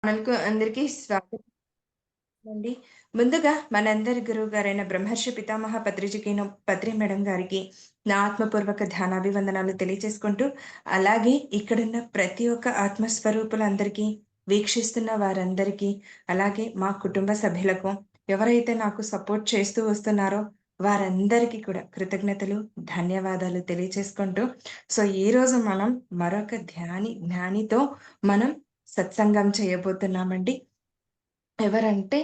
మనకు అందరికీ స్వాగతం అండి. ముందుగా మనందరి గురువుగారైన బ్రహ్మర్షి పితామహ పత్రి మేడం గారికి నా ఆత్మపూర్వక ధ్యానాభివందనాలు తెలియచేసుకుంటూ, అలాగే ఇక్కడున్న ప్రతి ఒక్క ఆత్మస్వరూపులందరికీ, వీక్షిస్తున్న వారందరికీ, అలాగే మా కుటుంబ సభ్యులకు, ఎవరైతే నాకు సపోర్ట్ చేస్తూ వస్తున్నారో వారందరికీ కూడా కృతజ్ఞతలు, ధన్యవాదాలు తెలియచేసుకుంటూ, ఈరోజు మనం మరొక జ్ఞానితో మనం సత్సంగం చేయబోతున్నామండి. ఎవరంటే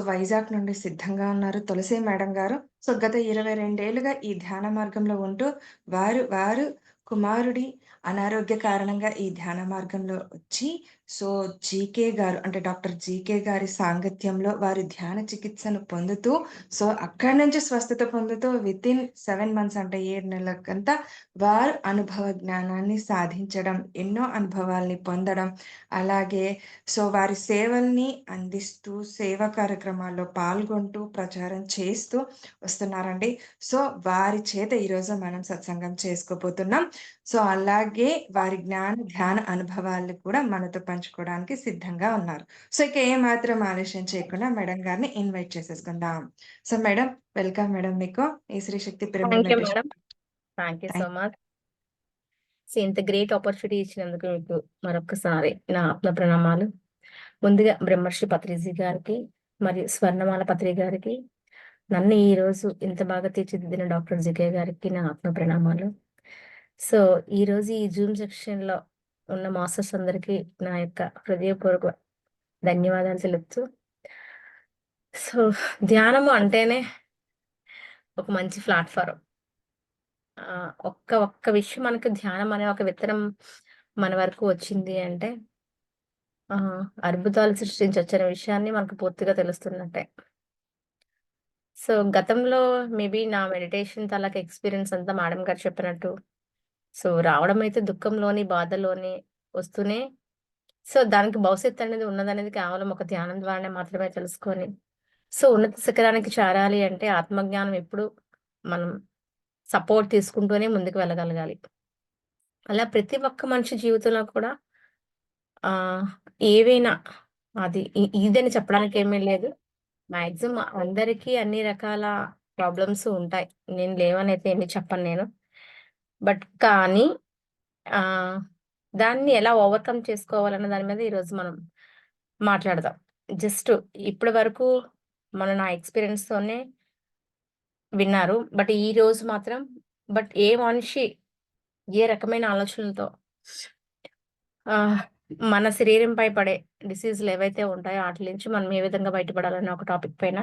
వైజాగ్ నుండి సిద్ధంగా ఉన్నారు తులసి మేడం గారు. గత 22 ఏళ్లుగా ఈ ధ్యాన మార్గంలో ఉంటూ వారు కుమారుడి అనారోగ్య కారణంగా ఈ ధ్యాన మార్గంలో వచ్చి జీకే గారు అంటే డాక్టర్ జీకే గారి సాంగత్యంలో వారి ధ్యాన చికిత్సను పొందుతూ అక్కడి నుంచి స్వస్థత పొందుతూ వితిన్ 7 మంత్స్ అంటే 7 నెలలకంతా వారు అనుభవ జ్ఞానాన్ని సాధించడం, ఎన్నో అనుభవాల్ని పొందడం, అలాగే వారి సేవల్ని అందిస్తూ, సేవా కార్యక్రమాల్లో పాల్గొంటూ, ప్రచారం చేస్తూ వస్తున్నారండి. వారి చేత ఈరోజు మనం సత్సంగం చేసుకోబోతున్నాం. అలాగే వారి ధ్యాన అనుభవాలు కూడా మనతో పంచుకోవడానికి సిద్ధంగా ఉన్నారు. ఇక ఏమాత్రం ఆలస్యం చేయకుండా మేడం గారిని ఇన్వైట్ చేసేసుకుందాం. మేడం, వెల్కమ్ మేడం మీకు ఈ Shri Shakti pyramid thank you meditation. Madam. Thank you so much. ఇంత గ్రేట్ ఆపర్చునిటీ ఇచ్చినందుకు మీకు మరొకసారి నా ఆత్మ ప్రణామాలు. ముందుగా బ్రహ్మర్షి పత్రిజీ గారికి మరియు స్వర్ణమాల పత్రి గారికి, నన్ను ఈ రోజు ఇంత బాగా తీర్చిదిద్దిన డాక్టర్ జికే గారికి నా ఆత్మ ప్రణామాలు. ఈ రోజు ఈ జూమ్ సెక్షన్ లో ఉన్న మాస్టర్స్ అందరికీ నా యొక్క హృదయపూర్వక ధన్యవాదాలు తెలుపుతూ, ధ్యానము అంటేనే ఒక మంచి ప్లాట్ఫారం. ఒక్క విషయం, మనకు ధ్యానం అనే ఒక విత్తనం మన వరకు వచ్చింది అంటే అద్భుతాలు సృష్టించొచ్చనే విషయాన్ని మనకు పూర్తిగా తెలుస్తున్నట్టే. గతంలో మేబీ నా మెడిటేషన్ తాలూకా ఎక్స్పీరియన్స్ అంతా మేడం గారు చెప్పినట్టు రావడం అయితే దుఃఖంలోని, బాధలోని వస్తూనే, దానికి భవిష్యత్తు అనేది ఉన్నదనేది కేవలం ఒక ధ్యానం ద్వారానే మాత్రమే తెలుసుకొని, ఉన్నత శిఖరానికి చేరాలి అంటే ఆత్మజ్ఞానం ఎప్పుడు మనం సపోర్ట్ తీసుకుంటూనే ముందుకు వెళ్ళగలగాలి. అలా ప్రతి ఒక్క మనిషి జీవితంలో కూడా ఏవైనా అది ఇదని చెప్పడానికి ఏమీ లేదు. మాక్సిమం అందరికీ అన్ని రకాల ప్రాబ్లమ్స్ ఉంటాయి. నేను లేవనైతే ఏమి చెప్పను నేను. బట్ కానీ దాన్ని ఎలా ఓవర్‌కమ్ చేసుకోవాలన్న దాని మీద ఈరోజు మనం మాట్లాడదాం. జస్ట్ ఇప్పటి వరకు నా ఎక్స్‌పీరియన్స్‌తోనే విన్నారు. బట్ ఈరోజు మాత్రం ఏ మనిషి ఏ రకమైన ఆలోచనలతో మన శరీరంపై పడే డిసీజులు ఏవైతే ఉంటాయో ఆటిల నుంచి మనం ఏ విధంగా బయటపడాలన్న ఒక టాపిక్ పైన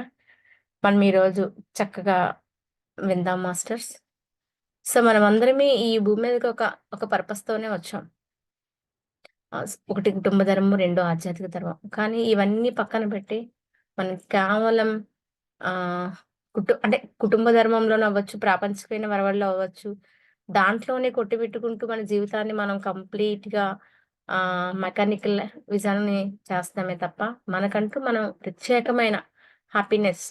మనం ఈరోజు చక్కగా విందాం మాస్టర్స్. మనమందరమే ఈ భూమి మీదకి ఒక పర్పస్‌తోనే వచ్చాం. ఒకటి కుటుంబ ధర్మం, 2 ఆధ్యాత్మిక ధర్మం. కానీ ఇవన్నీ పక్కన పెట్టి మనం కేవలం అంటే కుటుంబ ధర్మంలోనే అవ్వచ్చు, ప్రాపంచికమైన వరవడిలో అవ్వచ్చు, దాంట్లోనే కొట్టిపెట్టుకుంటూ మన జీవితాన్ని మనం కంప్లీట్‌గా మెకానికల్ విధానాన్ని చేస్తామే తప్ప, మనకంటూ మనం ప్రత్యేకమైన హ్యాపీనెస్,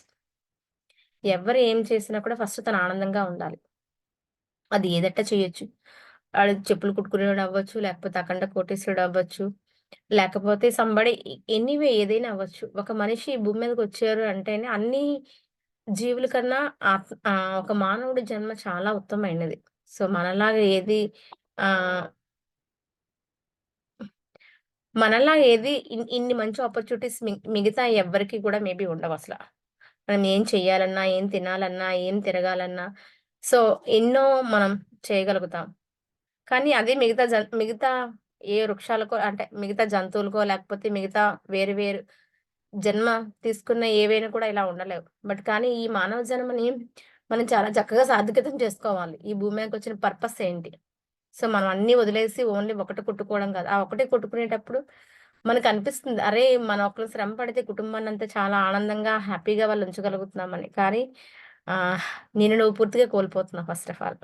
ఎవరు ఏం చేసినా కూడా ఫస్ట్ తను ఆనందంగా ఉండాలి. అది ఏదట్ట చేయొచ్చు. ఆడు చెప్పులు కుట్టుకునేవాడు అవ్వచ్చు, లేకపోతే అఖండ కోటీశ్వరుడు అవ్వచ్చు, లేకపోతే సంబడి ఎనీవే ఏదైనా అవ్వచ్చు. ఒక మనిషి భూమి మీదకొచ్చారు అంటేనే అన్ని జీవుల కన్నా ఒక మానవుడి జన్మ చాలా ఉత్తమమైనది. మనలాగా ఏది ఆహ్ మనలాగా ఏది ఇన్ని మంచి ఆపర్చునిటీస్ మిగతా ఎవ్వరికీ కూడా మేబీ ఉండవసల. మనం ఏం చెయ్యాలన్నా, ఏం తినాలన్నా, ఏం తిరగాలన్నా ఎన్నో మనం చేయగలుగుతాం. కానీ అదే మిగతా ఏ వృక్షాలకో అంటే మిగతా జంతువులకో, లేకపోతే మిగతా వేరు వేరు జన్మ తీసుకున్న ఏవైనా కూడా ఇలా ఉండలేవు. కానీ ఈ మానవ జన్మని మనం చాలా చక్కగా సార్థకతం చేసుకోవాలి. ఈ భూమి మీదకొచ్చిన పర్పస్ ఏంటి? మనం అన్నీ వదిలేసి ఓన్లీ ఒకటి కొట్టుకోవడం కాదు. ఆ ఒకటే కొట్టుకునేటప్పుడు మనకనిపిస్తుంది, అరే! మనం ఒకళ్ళు శ్రమ పడితే కుటుంబాన్నంతా చాలా ఆనందంగా, హ్యాపీగా వాళ్ళు ఉంచగలుగుతున్నామని. కానీ నిన్ను నువ్వు పూర్తిగా కోల్పోతున్నావు ఫస్ట్ ఆఫ్ ఆల్.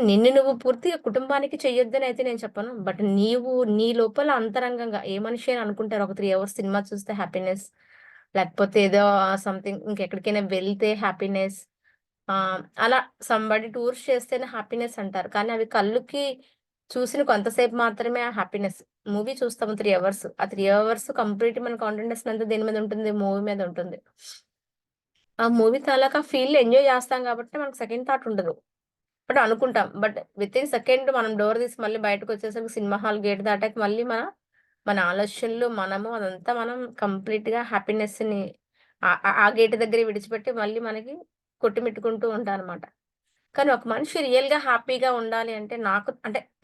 నిన్ను నువ్వు పూర్తిగా కుటుంబానికి చెయ్యొద్దని అయితే నేను చెప్పను. బట్ నీ లోపల అంతరంగంగా ఏ మనిషి అయినా అనుకుంటారు, ఒక 3 అవర్స్ సినిమా చూస్తే హ్యాపీనెస్, లేకపోతే ఏదో సంథింగ్ ఇంకెక్కడికైనా వెళ్తే హ్యాపీనెస్, అలా సంబడి టూర్స్ చేస్తేనే హ్యాపీనెస్ అంటారు. కానీ అవి కళ్ళుకి చూసిన కొంతసేపు మాత్రమే ఆ హ్యాపీనెస్. మూవీ చూస్తాము 3 అవర్స్. ఆ 3 అవర్స్ కంప్లీట్ మన కాన్సంట్రేషన్ అంతా దేని మీద ఉంటుంది? మూవీ మీద ఉంటుంది. ఆ మూవీ తాలూకా ఫీల్ ఎంజాయ్ చేస్తాం కాబట్టి మనకు సెకండ్ థాట్ ఉండదు. బట్ అనుకుంటాం. బట్ వితిన్ సెకండ్ మనం డోర్ తీసి మళ్ళీ బయటకొచ్చేసరికి సినిమా హాల్ గేట్ దాటాక మళ్ళీ మన ఆలోచనలు, మనము అదంతా మనం కంప్లీట్‌గా హ్యాపీనెస్‌ని ఆ గేట్ దగ్గరే విడిచిపెట్టి మళ్ళీ మనకి కొట్టుమిట్టుకుంటూ ఉంటామనమాట. కానీ ఒక మనిషి రియల్‌గా హ్యాపీగా ఉండాలి అంటే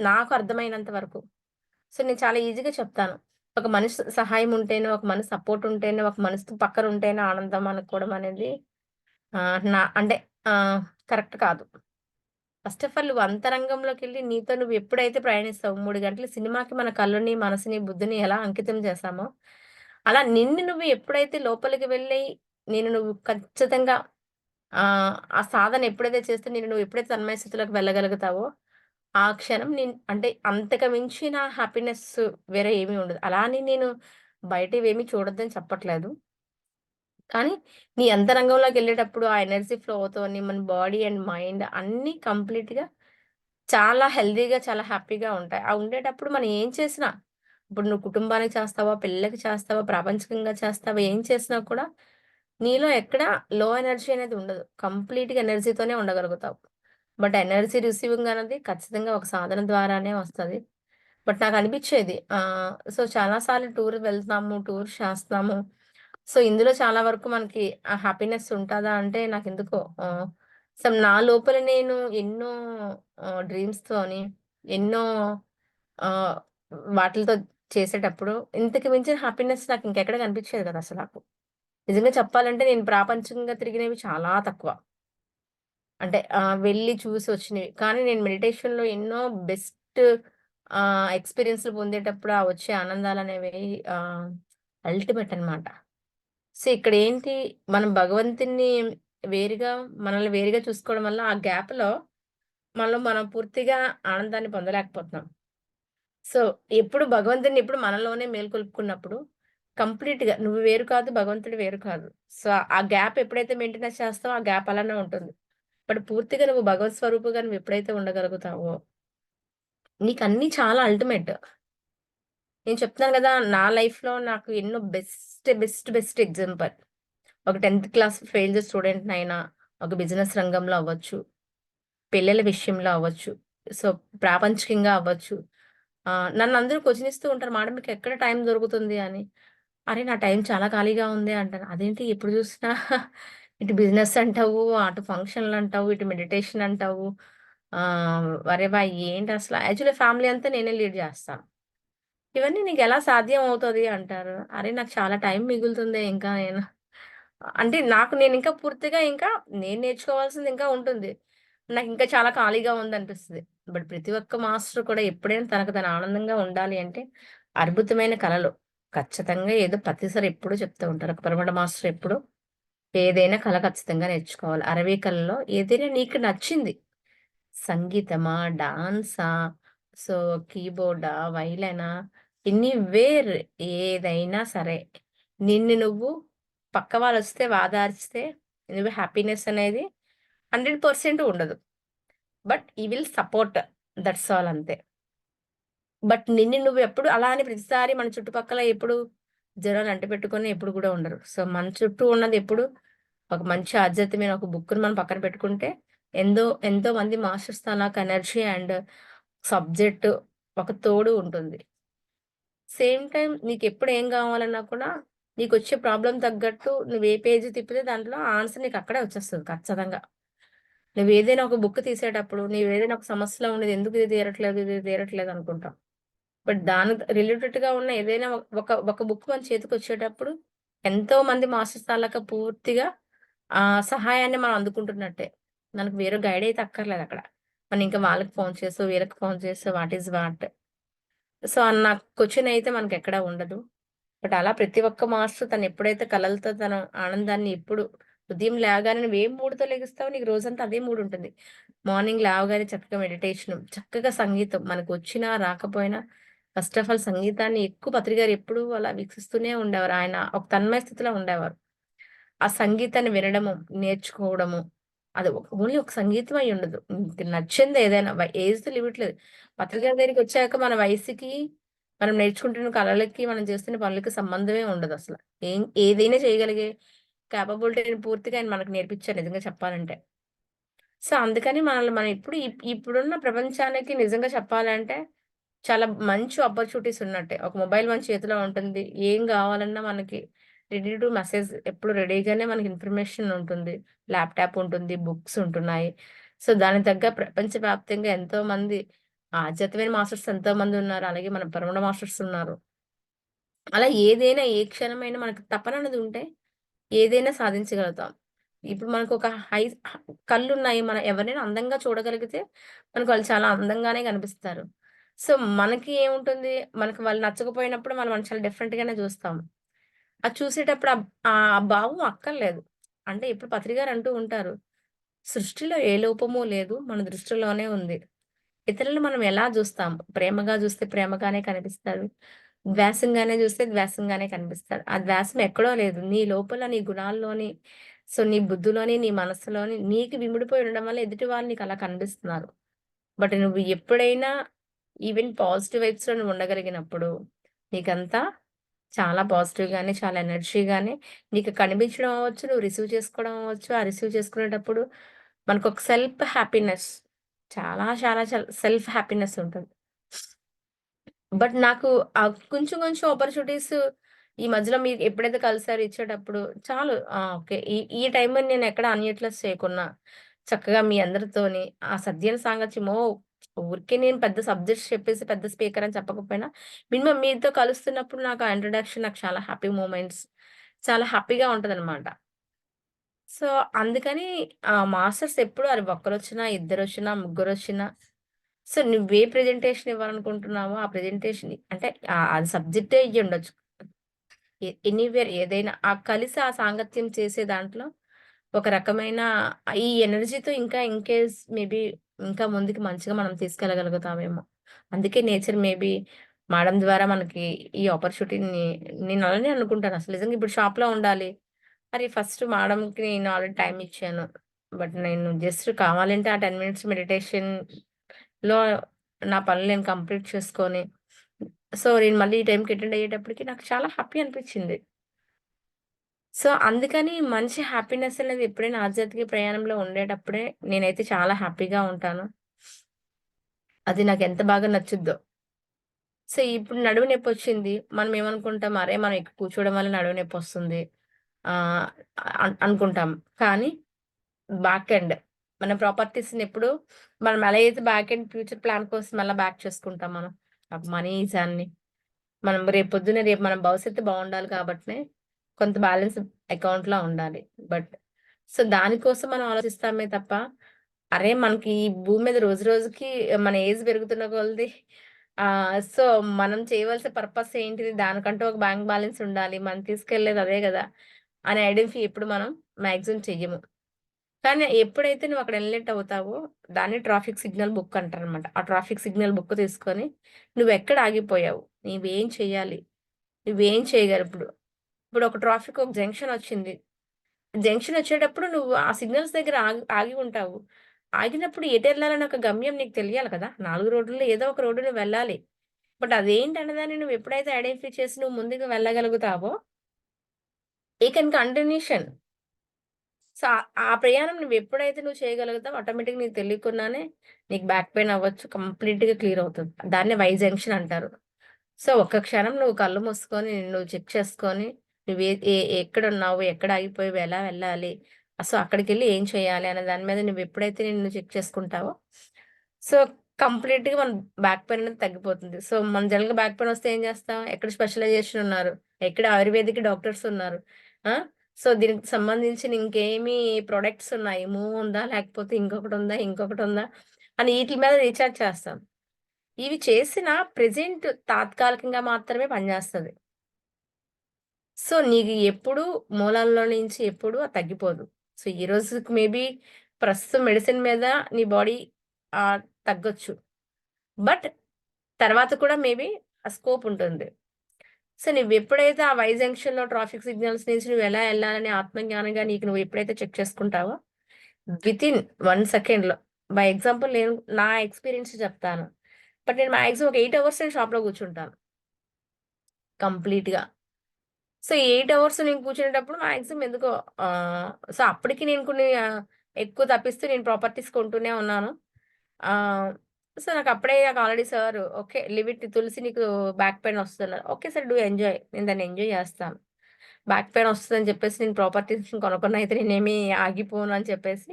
నాకు అర్థమైనంత వరకు. సో, నేను చాలా ఈజీగా చెప్తాను. ఒక మనిషి సహాయం ఉంటేనే, ఒక మనిషి సపోర్ట్ ఉంటేనే, ఒక మనిషితో పక్కన ఉంటేనే ఆనందం అనుకోవడం అనేది ఆహ్, నా అంటే ఆహ్, కరెక్ట్ కాదు. ఫస్ట్ ఆఫ్ ఆల్ నువ్వు అంతరంగంలోకెళ్ళి నీతో నువ్వు ఎప్పుడైతే ప్రయాణిస్తావో 3 గంటలు సినిమాకి మన కళ్ళని, మనసుని, బుద్ధిని ఎలా అంకితం చేశామో, అలా నిన్ను నువ్వు ఎప్పుడైతే లోపలికి వెళ్ళి నువ్వు ఖచ్చితంగా ఆ సాధన ఎప్పుడైతే చేస్తే నువ్వు ఎప్పుడైతే తన్మయ స్థితిలోకి వెళ్ళగలుగుతావో, ఆ క్షణం అంటే అంతకు మించిన హ్యాపీనెస్ వేరే ఏమీ ఉండదు. అలా అని నేను బయటివేమీ చూడొద్దని చెప్పట్లేదు. కానీ నీ అంతరంగంలోకెళ్ళేటప్పుడు ఆ ఎనర్జీ ఫ్లోతోని మన బాడీ అండ్ మైండ్ అన్నీ కంప్లీట్‌గా చాలా హెల్తీగా, చాలా హ్యాపీగా ఉంటాయి. ఆ ఉండేటప్పుడు మనం ఏం చేసినా, ఇప్పుడు నువ్వు కుటుంబానికి చేస్తావా, పిల్లలకి చేస్తావా, ప్రాపంచికంగా చేస్తావా, ఏం చేసినా కూడా నీలో ఎక్కడ లో ఎనర్జీ అనేది ఉండదు. కంప్లీట్‌గా ఎనర్జీతోనే ఉండగలుగుతావు. బట్ ఎనర్జీ రిసీవింగ్ అనేది ఖచ్చితంగా ఒక సాధన ద్వారానే వస్తది. బట్ నాకనిపిచ్చేది సో, చాలా సార్లు టూర్ వెళ్తున్నాము, టూర్ చేస్తున్నాము. సో, ఇందులో చాలా వరకు మనకి ఆ హ్యాపీనెస్ ఉంటదా అంటే నాకెందుకో అసలు నా లోపల నేను ఎన్నో డ్రీమ్స్‌తోని ఎన్నో ఆహ్, వాటిలతో చేసేటప్పుడు ఇంతకు మించిన హ్యాపీనెస్ నాకు ఇంకెక్కడ కనిపించేది కదా! అసల నాకు. నిజంగా చెప్పాలంటే నేను ప్రాపంచికంగా తిరిగినవి చాలా తక్కువ. అంటే వెళ్లి చూసొచ్చినవి. కానీ నేను మెడిటేషన్‌లో ఎన్నో బెస్ట్ ఎక్స్‌పీరియన్స్‌లు పొందేటప్పుడు ఆ వచ్చే ఆనందాలనేవి ఆహ్, అల్టిమేట్ అన్నమాట. సో, ఇక్కడేంటి మనం భగవంతుడిని వేరుగా మనల్ని వేరుగా చూసుకోవడం వల్ల ఆ గ్యాప్‌లో మనం పూర్తిగా ఆనందాన్ని పొందలేకపోతున్నాం. సో, ఎప్పుడు మనలోనే మేల్కొల్పుకున్నప్పుడు కంప్లీట్‌గా నువ్వు వేరు కాదు, భగవంతుడు వేరు కాదు. సో, ఆ గ్యాప్ ఎప్పుడైతే మెయింటెనెన్స్ చేస్తావో ఆ గ్యాప్ అలానే ఉంటుంది. బట్ పూర్తిగా నువ్వు భగవత్ స్వరూపుగా నువ్వెప్పుడైతే ఉండగలుగుతావో, నీకన్నీ చాలా అల్టిమేట్. నేను చెప్తున్నాను గదా! నా లైఫ్‌లో నాకు ఎన్నో బెస్ట్ ఎగ్జాంపుల్. ఒక 10థ్ క్లాస్ ఫెయిల్ చేసిన స్టూడెంట్‌నైనా, ఒక బిజినెస్ రంగంలో అవ్వచ్చు, పిల్లల విషయంలో అవ్వచ్చు, సో, ప్రాపంచికంగా అవ్వచ్చు. నన్నందరూ క్వెషన్ ఇస్తూ ఉంటారు. మేడం మీకెక్కడ టైం దొరుకుతుంది అని. అరే! నా టైం చాలా ఖాళీగా ఉంది అంటాను. అదేంటి ఎప్పుడు చూసినా ఇటు బిజినెస్ అంటావు, అటు ఫంక్షన్‌లంటావు, ఇటు మెడిటేషన్ అంటావు. అరె! ఏంటసల యాక్చువల్లీ ఫ్యామిలీ అంతా నేనే లీడ్ చేస్తాను. ఇవన్నీ నీకెలా సాధ్యం అవుతది అంటారు. అరే! నాకు చాలా టైం మిగులుతుందే ఇంకా అంటే నేనింకా పూర్తిగా నేను నేర్చుకోవాల్సింది ఇంకా ఉంటుంది. నాకింకా చాలా ఖాళీగా ఉందనిపిస్తది. బట్ ప్రతి ఒక్క మాస్టర్ కూడా ఎప్పుడైనా తనకు తను ఆనందంగా ఉండాలి అంటే అద్భుతమైన కళలు. ఖచ్చితంగా ఏదో ప్రతిసారి ఎప్పుడూ చెప్తూ ఉంటారు. ఒక పరమట మాస్టర్ ఎప్పుడు ఏదైనా కళ ఖచ్చితంగా నేర్చుకోవాలి. 60 కళల్లో ఏదైనా నీకు నచ్చింది. సంగీతమా? డాన్సా? సో, కీబోర్డా? వైలనా? ఎనీవేర్ ఏదైనా సరే. నిన్ను నువ్వు పక్క వాళ్ళొస్తే వాదారిస్తే నువ్వు హ్యాపీనెస్ అనేది 100% ఉండదు. But you will support that's all అంతే. బట్ నిన్ను నువ్వెప్పుడు అలా అని ప్రతిసారి మన చుట్టుపక్కల ఎప్పుడు జనాలు అంటిపెట్టుకొని ఎప్పుడు కూడా ఉండరు. సో, మన చుట్టూ ఉన్నది ఎప్పుడు ఒక మంచి ఆధ్యాత్మికమైన ఒక బుక్‌ని మనం పక్కన పెట్టుకుంటే, ఎంతో మంది masters taluka energy and subject ఒక తోడు ఉంటుంది. సేమ్ టైమ్ నీకెప్పుడు ఏం కావాలన్నా కూడా నీకొచ్చే ప్రాబ్లమ్ తగ్గట్టు నువ్వు ఏ పేజ్ తిప్పితే దాంట్లో ఆన్సర్ నీకక్కడే వచ్చేస్తది ఖచ్చితంగా. నువ్వేదైనా ఒక బుక్ తీసేటప్పుడు నీవేదైనా ఒక సమస్యలో ఉండేది ఎందుకు ఇది తీరట్లేదు అనుకుంటాం. బట్ దానికి రిలేటెడ్‌గా ఉన్న ఏదైనా ఒక బుక్ మన చేతికొచ్చేటప్పుడు ఎంతో మంది మాస్టర్స్ తాలూకా పూర్తిగా సహాయాన్ని మనం అందుకుంటున్నట్టే. మనకు వేరే గైడ్ అయితే అక్కర్లేదక్కడ. మనం ఇంకా వాళ్ళకి ఫోను చేసో, వీళ్ళకి ఫోను చేసో వాట్ ఈస్ వాట్. సో, అన్న క్వెషన్ అయితే మనకెక్కడ ఉండదు. బట్ అలా ప్రతి ఒక్క మాస్టర్ తనెప్పుడైతే కలలతో తన ఆనందాన్ని ఎప్పుడు ఉదయం లేవగానే నువ్వేం మూడ్‌తో లెగుస్తావో నీకు రోజంతా అదే మూడ్ ఉంటుంది. మార్నింగ్ లేవగానే చక్కగా మెడిటేషను, చక్కగా సంగీతం మనకొచ్చినా రాకపోయినా ఫస్ట్ ఆఫ్ ఆల్ సంగీతాన్ని ఎక్కువ పత్రి గారు ఎప్పుడూ అలా వీక్షిస్తూనే ఉండేవారు. ఆయన ఒక తన్మయ స్థితిలో ఉండేవారు. ఆ సంగీతాన్ని వినడము, నేర్చుకోవడము, అది ఓన్లీ ఒక సంగీతం అయి ఉండదు. నీకు నచ్చింది ఏదైనా ఏజ్‌తో లిమిట్ లేదు. పత్రిక దగ్గరికొచ్చాక మన వయసుకి, మనం నేర్చుకుంటున్న కళలకి, మనం చేస్తున్న పనులకి సంబంధమే ఉండదసల. ఏదైనా చేయగలిగే కేపబిలిటీని పూర్తిగా ఆయన మనకు నేర్పించారు నిజంగా చెప్పాలంటే. సో, అందుకని మనల్ని మనం ఇప్పుడు ఇప్పుడున్న ప్రపంచానికి నిజంగా చెప్పాలంటే చాలా మంచి ఆపర్చునిటీస్ ఉన్నట్టే. ఒక మొబైల్ మన చేతిలో ఉంటుంది. ఏం గావాలన్నా మనకి రెడీ టు మెసేజ్ ఎప్పుడు రెడీగానే మనకి ఇన్ఫర్మేషన్ ఉంటుంది. ల్యాప్‌టాప్ ఉంటుంది. బుక్స్ ఉంటున్నాయి. సో, దానికి తగ్గ ప్రపంచవ్యాప్తంగా ఎంతోమంది ఆధ్యాత్మిక మాస్టర్స్ ఎంతోమంది ఉన్నారు. అలాగే మన పరమణ మాస్టర్స్ ఉన్నారు. అలా ఏదైనా ఏ క్షణమైనా మనకు తపననేది ఉంటే ఏదైనా సాధించగలుగుతాం. ఇప్పుడు మనకొక కళ్ళున్నాయి. మనం ఎవరినైనా అందంగా చూడగలిగితే మనకు వాళ్ళు చాలా అందంగానే కనిపిస్తారు. సో, మనకి ఏముంటుంది, మనకు వాళ్ళు నచ్చకపోయినప్పుడు మనం చాలా డిఫరెంట్‌గానే చూస్తాం. అది చూసేటప్పుడు ఆ భావం అక్కర్లేదు. అంటే ఇప్పుడు పత్రి గారు అంటూ ఉంటారు. "సృష్టిలో ఏ లోపము లేదు. మన దృష్టిలోనే ఉంది." ఇతరులను మనం ఎలా జూస్తాం? ప్రేమగా జూస్తే ప్రేమగానే కనిపిస్తాడు. ద్వేషంగానే జూస్తే ద్వేషంగానే కనిపిస్తాడు. ఆ ద్వేషం ఎక్కడో లేదు. నీ లోపల నీ గుణాల్లోని, సో, నీ బుద్ధిలోని, నీ మనస్సులోని నీకు ఇమిడిపోయి ఉండడం వల్ల ఎదుటి వాళ్ళు నీకలా కనిపిస్తున్నారు. బట్ నువ్వు ఎప్పుడైనా ఈవెన్ పాజిటివ్ వైబ్స్‌లో నువ్వు ఉండగలిగినప్పుడు, నీకంతా చాలా పాజిటివ్‌గానే, చాలా ఎనర్జీగానే నీకు కనిపించడం అవ్వచ్చు, నువ్వు రిసీవ్ చేసుకోవడం అవ్వచ్చు. ఆ రిసీవ్ చేసుకునేటప్పుడు మనకొక సెల్ఫ్ హ్యాపీనెస్ చాలా చాలా చాలా సెల్ఫ్ హ్యాపీనెస్ ఉంటుంది. బట్ నాకు కొంచెం కొంచెం ఆపర్చునిటీస్ ఈ మధ్యలో మీరు ఎప్పుడైతే కలిసారో ఇచ్చేటప్పుడు చాలు. ఓకే. ఈ ఈ టైంని నేనెక్కడ అన్‌యూటిలైజ్ చేయకున్నా, చక్కగా మీ అందరితోని ఆ సద్యన సాంగత్యమో ఊరికే నేను పెద్ద సబ్జెక్ట్స్ చెప్పేసి పెద్ద స్పీకర్ అని చెప్పకపోయినా, మినిమమ్ మీతో కలుస్తున్నప్పుడు నాకు ఆ ఇంట్రడక్షన్ నాకు చాలా హ్యాపీ మూమెంట్స్. చాలా హ్యాపీగా ఉంటదనమాట. సో, అందుకని మాస్టర్స్ ఎప్పుడు అది ఒక్కరొచ్చినా, ఇద్దరొచ్చినా, ముగ్గురొచ్చినా సో, నువ్వే ప్రెజెంటేషన్ ఇవ్వాలనుకుంటున్నావో, ఆ ప్రెజెంటేషన్ అంటే అది సబ్జెక్టే అయ్యుండొచ్చు. ఎనీవేర్ ఏదైనా కలిసి ఆ సాంగత్యం చేసే దాంట్లో ఒక రకమైన ఈ ఎనర్జీతో ఇంకా ఇన్‌కేస్ మేబీ ఇంకా ముందుకు మంచిగా మనం తీసుకెళ్ళగలుగుతామేమో. అందుకే నేచర్ మేబీ మేడం ద్వారా మనకి ఈ ఆపర్చునిటీని నేను అలానే అనుకుంటాను. అసలు నిజంగా ఇప్పుడు షాప్‌లో ఉండాలి. మరి ఫస్ట్ మేడంకి నేను ఆల్రెడీ టైమ్ ఇచ్చాను. బట్ నేను జస్ట్ కావాలంటే ఆ 10 మినిట్స్ మెడిటేషన్‌లో నా పనులు నేను కంప్లీట్ చేసుకొని, సో, నేను మళ్ళీ ఈ టైంకి అటెండ్ అయ్యేటప్పటికి నాకు చాలా హ్యాపీ అనిపించింది. సో, అందుకని మంచి హ్యాపీనెస్ అనేది ఎప్పుడైనా ఆధ్యాత్మిక ప్రయాణంలో ఉండేటప్పుడే నేనైతే చాలా హ్యాపీగా ఉంటాను. అది నాకెంత బాగా నచ్చుద్దో. సో, ఇప్పుడు నడుము నొప్పొచ్చింది. మనం ఏమనుకుంటాం, అరే! మనం ఎక్కువ కూర్చోవడం వల్ల నడుము నొప్పొస్తుంది. ఆహ్, అనుకుంటాం. కానీ బ్యాక్ ఎండ్ మన ప్రాపర్టీస్‌నెప్పుడు మనం ఎలా అయితే బ్యాక్ ఎండ్ ఫ్యూచర్ ప్లాన్ కోసం ఎలా బ్యాక్ చేసుకుంటాం మనం. మనీస్ అన్ని. మనం రేపు మన భవిష్యత్తు బావుండాలి కాబట్టినే కొంత బ్యాలెన్స్ అకౌంట్‌లో ఉండాలి. బట్ సో, దానికోసం మనం ఆలోచిస్తామే తప్ప, అరే! మనకి ఈ భూమి మీద రోజు రోజుకి మన ఏజ్ పెరుగుతున్న కొలది సో, మనం చేయవలసిన పర్పస్ ఏంటిది? దానికంటూ ఒక బ్యాంక్ బ్యాలెన్స్ ఉండాలి. మనం తీసుకెళ్ళేది అదే గదా! అని ఐడెంటిఫై ఎప్పుడు మనం మాక్సిమం చెయ్యము. కానీ ఎప్పుడైతే నువ్వు అక్కడ ఎలినేట్ అవుతావో, దాన్ని ట్రాఫిక్ సిగ్నల్ బుక్ అంటారనమాట. ఆ ట్రాఫిక్ సిగ్నల్ బుక్ తీసుకొని, నువ్వెక్కడ ఆగిపోయావు? నువ్వేం చెయ్యాలి? నువ్వేం చేయగలవు ఇప్పుడు? ఇప్పుడు ఒక జంక్షన్ వచ్చింది. జంక్షన్ వచ్చేటప్పుడు నువ్వు ఆ సిగ్నల్స్ దగ్గర ఆగి ఉంటావు. ఆగినప్పుడు ఎటెళ్ళాలని ఒక గమ్యం నీకు తెలియాలి కదా! 4 రోడ్లలో ఏదో ఒక రోడ్డు నువ్వు వెళ్ళాలి. బట్ అదేంటన్నదాన్ని నువ్వు ఎప్పుడైతే ఐడెంటిఫై చేసి నువ్వు ముందుకు వెళ్ళగలుగుతావో, ఇక కంటిన్యూషన్. సో, ఆ ప్రయాణం నువ్వెప్పుడైతే నువ్వు చేయగలుగుతావో ఆటోమేటిక్‌గా నీకు తెలియకుండానే నీకు బ్యాక్ పెయిన్ అవ్వచ్చు. కంప్లీట్‌గా క్లియర్ అవుతది. దాన్నే వై జంక్షన్ అంటారు. సో, ఒక్క క్షణం నువ్వు కళ్ళు మూసుకొని నువ్వు చెక్ చేసుకొని నువ్వు ఎక్కడున్నావు? ఎక్కడ ఆగిపోయావు? ఎలా వెళ్ళాలి? సో, అక్కడికెళ్ళి ఏం చేయాలి? అనే దాని మీద నువ్వెప్పుడైతే నిన్ను చెక్ చేసుకుంటావో, సో, కంప్లీట్‌గా మన బ్యాక్ పెయిన్ అనేది తగ్గిపోతుంది. సో, మన జనరల్‌గా బ్యాక్ పెయిన్ వస్తే ఏం చేస్తాం? ఎక్కడ స్పెషలైజేషన్ ఉన్నారు? ఎక్కడ ఆయుర్వేదిక్ డాక్టర్స్ ఉన్నారు. ఆ! సో, దీనికి సంబంధించిన ఇంకేమి ప్రొడక్ట్స్ ఉన్నాయి. మూవ్ ఉందా? లేకపోతే ఇంకొకటుందా? అని ఈట్లి మీద రీచార్జ్ చేస్తాం. ఇవి చేసిన ప్రెజెంట్ తాత్కాలికంగా మాత్రమే పనిచేస్తది. సో, నీకు ఎప్పుడు మూలాల్లో నుంచి ఎప్పుడు అది తగ్గిపోదు. సో, ఈ రోజుకి మేబీ ప్రస్తుతం మెడిసిన్ మీద నీ బాడీ తగ్గొచ్చు. బట్ తర్వాత కూడా మేబీ ఆ స్కోప్ ఉంటుంది. సో, నువ్వెప్పుడైతే ఆ వై జంక్షన్‌లో ట్రాఫిక్ సిగ్నల్స్ నుంచి నువ్వెలా ఎళ్ళాలని ఆత్మజ్ఞానంగా నీకు నువ్వు ఎప్పుడైతే చెక్ చేసుకుంటావో, వితిన్ 1 సెకండ్‌లో. బై ఎగ్జాంపుల్ నేను నా ఎక్స్‌పీరియన్స్ చెప్తాను. బట్ నేను మాక్సిమం ఒక 8 అవర్స్ నేను షాప్‌లో కూర్చుంటాను కంప్లీట్‌గా. సో, 8 అవర్స్ నేను కూర్చునేటప్పుడు మాక్సిమం ఎందుకో సో, అప్పటికి నేను కొన్ని ఎక్కువ తప్పిస్తే నేను ప్రాపర్టీస్ కొంటూనే ఉన్నాను. ఆహ్, సో, నాకు already sir okay. Leave it Tulasi నీకు బ్యాక్ పెయిన్ వస్తదన్నారు. Okay sir do enjoy. నేను దాన్ని ఎంజాయ్ చేస్తాను. బ్యాక్ పెయిన్ వస్తదని చెప్పేసి నేను ప్రాపర్టీస్ కొనకుండా అయితే నేనేమి ఆగిపోను అని చెప్పేసి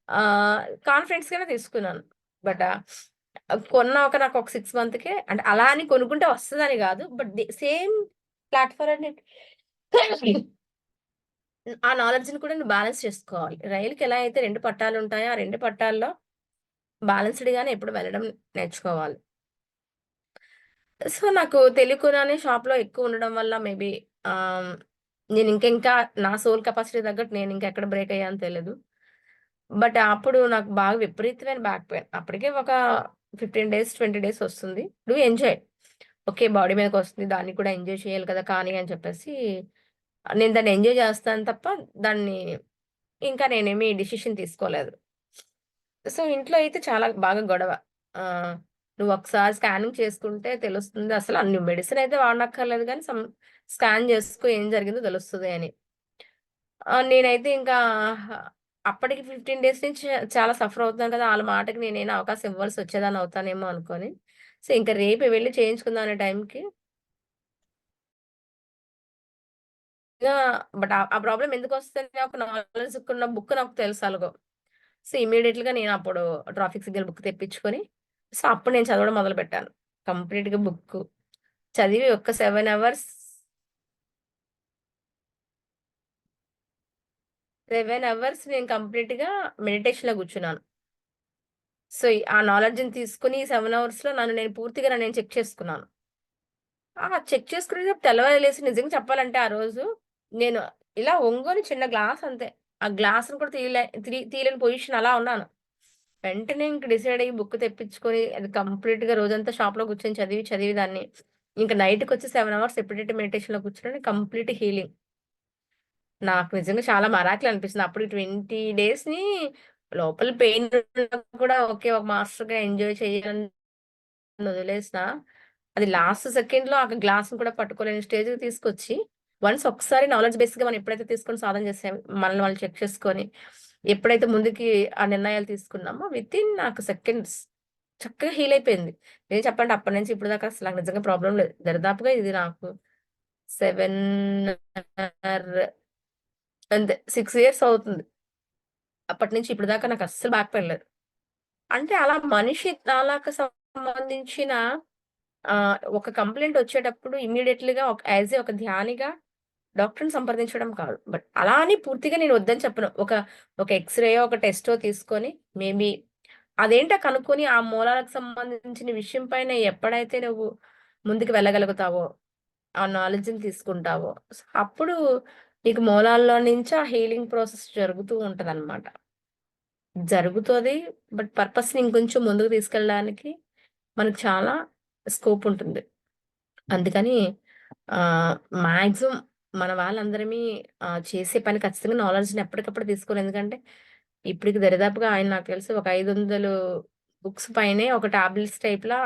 ఆహ్, కాన్ఫిడెన్స్‌గానే తీసుకున్నాను. బట్ కొన్న నాకు ఒక 6 మంత్‌కే అంటే అలా అని కొనుక్కుంటే వస్తదని గాదు. బట్ సేమ్ ప్లాట్‌ఫార్మ్ అని ఆ నాలెడ్జ్‌ని కూడా నువ్వు బ్యాలెన్స్ చేసుకోవాలి. రైలుకి ఎలా అయితే 2 పట్టాలుంటాయో, ఆ 2 పట్టాల్లో బ్యాలెన్స్‌డ్‌గానే ఎప్పుడు వెళ్ళడం నేర్చుకోవాలి. సో, నాకు తెలియకుండానే షాప్‌లో ఎక్కువ ఉండడం వల్ల మేబీ ఆహ్, నేను ఇంకా నా సోల్ కెపాసిటీ తగ్గట్టు నేను ఇంకెక్కడ బ్రేక్ అయ్యానో తెలీదు. బట్ అప్పుడు నాకు బాగా విపరీతమైన బ్యాక్ పెయిన్. అప్పటికే ఒక 15 డేస్, 20 డేస్ వస్తుంది. Do enjoy. ఓకే. బాడీ మీదకొస్తుంది. దాన్ని కూడా ఎంజాయ్ చేయాలి కదా! కానీ అని చెప్పేసి నేను దాన్ని ఎంజాయ్ చేస్తాను తప్ప దాన్ని ఇంకా నేనేమి డిసిషన్ తీసుకోలేదు. సో, ఇంట్లో అయితే చాలా బాగా గొడవ. ఆహ్, "నువ్వొకసారి స్కానింగ్ చేసుకుంటే తెలుస్తుంది. అసలు నువ్వు మెడిసిన్ అయితే వాడనక్కర్లేదు గానీ స్కాన్ చేసుకో ఏం జరిగిందో తెలుస్తది" అని. నేనైతే ఇంకా అప్పటికి 15 డేస్ నుంచి చాలా సఫర్ అవుతున్నాను కదా! ఆళ్ళ మాటకి నేనేమైనా అవకాశం ఇవ్వాల్సి వచ్చేదాన్ని అవుతానేమో అనుకోని, సో, ఇంక రేపే వెళ్లి చేయించుకుందాం అనే టైంకి ఇంగా బట్ ఆ ప్రాబ్లమ్ ఎందుకొస్తది ఒక నాలెడ్జ్‌కున్న బుక్ నాకు తెలుసెలాగో. సో, ఇమ్మీడియేట్‌గా నేనప్పుడు ట్రాఫిక్ సిగ్నల్ బుక్ తెప్పించుకొని, సో, అప్పుడు నేను చదవడం మొదలుపెట్టాను. కంప్లీట్‌గా బుక్కు. చదివి ఒక 7 అవర్స్ 7 అవర్స్ నేను కంప్లీట్‌గా మెడిటేషన్‌లో కూర్చున్నాను. సో, ఆ నాలెడ్జ్‌ని తీసుకొని 7 అవర్స్‌లో నన్ను నేను చెక్ చేసుకున్నాను. చెక్ చేసుకునేటప్పుడు తెల్లవారి లేసి నిజంగా చెప్పాలంటే ఆ రోజు నేను ఇలా ఒంగోని చిన్న గ్లాస్ అంతే. ఆ గ్లాస్‌ని కూడా తీయలేని పొజిషన్ అలా ఉన్నాను. వెంటనే ఇంక డిసైడ్ అయ్యి బుక్ తెప్పించుకొని అది కంప్లీట్‌గా రోజంతా షాప్‌లో కూర్చొని చదివి దాన్ని ఇంక నైట్‌కొచ్చి 7 అవర్స్ ఎప్పుడైతే మెడిటేషన్‌లో కూర్చున్నానో కంప్లీట్ హీలింగ్. నాకు నిజంగా చాలా మరాకిల్ అనిపిస్తుంది. అప్పుడు 20 డేస్‌ని లోపల పెయిన్ ఉన్నా కూడా ఓకే. ఒక మాస్టర్‌గా ఎంజాయ్ చేయాలని వదిలేసినా, అది లాస్ట్ సెకండ్‌లో ఆ గ్లాస్‌ని కూడా పట్టుకోలేని స్టేజ్‌కి తీసుకొచ్చి, వన్స్ ఒక్కసారి నాలెడ్జ్ బేస్‌గా మనం ఎప్పుడైతే తీసుకొని సాధన చేసామో, మనల్ని వాళ్ళు చెక్ చేసుకొని, ఎప్పుడైతే ముందుకి ఆ నిర్ణయాలు తీసుకున్నామో, వితిన్ నాకు సెకండ్స్ చక్కగా హీల్ అయిపోయింది. నేను చెప్పండి అప్పటి నుంచి ఇప్పటి దాకా అసలు నాకు నిజంగా ప్రాబ్లమ్ లేదు. దరిదాపుగా ఇది నాకు 7 ఆర్ అంతే 6 ఇయర్స్ అవుతుంది. అప్పటి నుంచి ఇప్పటి దాకా నాకు అస్సలు బ్యాక్ పెయిన్ లేదు. అంటే అలా మనిషి నాలాకు సంబంధించిన ఒక కంప్లెయింట్ వచ్చేటప్పుడు ఇమ్మీడియేట్‌లీగా యాస్ ఒక ధ్యానిగా డాక్టర్‌ని సంప్రదించడం కాదు. బట్ అలా అని పూర్తిగా నేను వద్దని చెప్పను. ఒక ఎక్స్‌రేయో, ఒక టెస్టో తీసుకొని మేబీ అదేంటో కనుక్కొని ఆ మూలాలకు సంబంధించిన విషయం పైన ఎప్పుడైతే నువ్వు ముందుకు వెళ్ళగలుగుతావో, ఆ నాలెడ్జ్‌ని తీసుకుంటావో, అప్పుడు నీకు మూలాల్లో నుంచి ఆ హీలింగ్ ప్రాసెస్ జరుగుతూ ఉంటదనమాట. జరుగుతది. బట్ పర్పస్‌ని ఇంకొంచెం ముందుకు తీసుకెళ్ళడానికి మనకు చాలా స్కోప్ ఉంటుంది. అందుకని ఆహ్, మాక్సిమం మన వాళ్ళందరమీ చేసే పని ఖచ్చితంగా నాలెడ్జ్‌ని ఎప్పటికప్పుడు తీసుకోవాలి. ఎందుకంటే ఇప్పటికి దరిదాపుగా ఆయన నాకు తెలిసి ఒక 500 బుక్స్ పైనే ఒక టాబ్లెట్స్ టైప్‌లా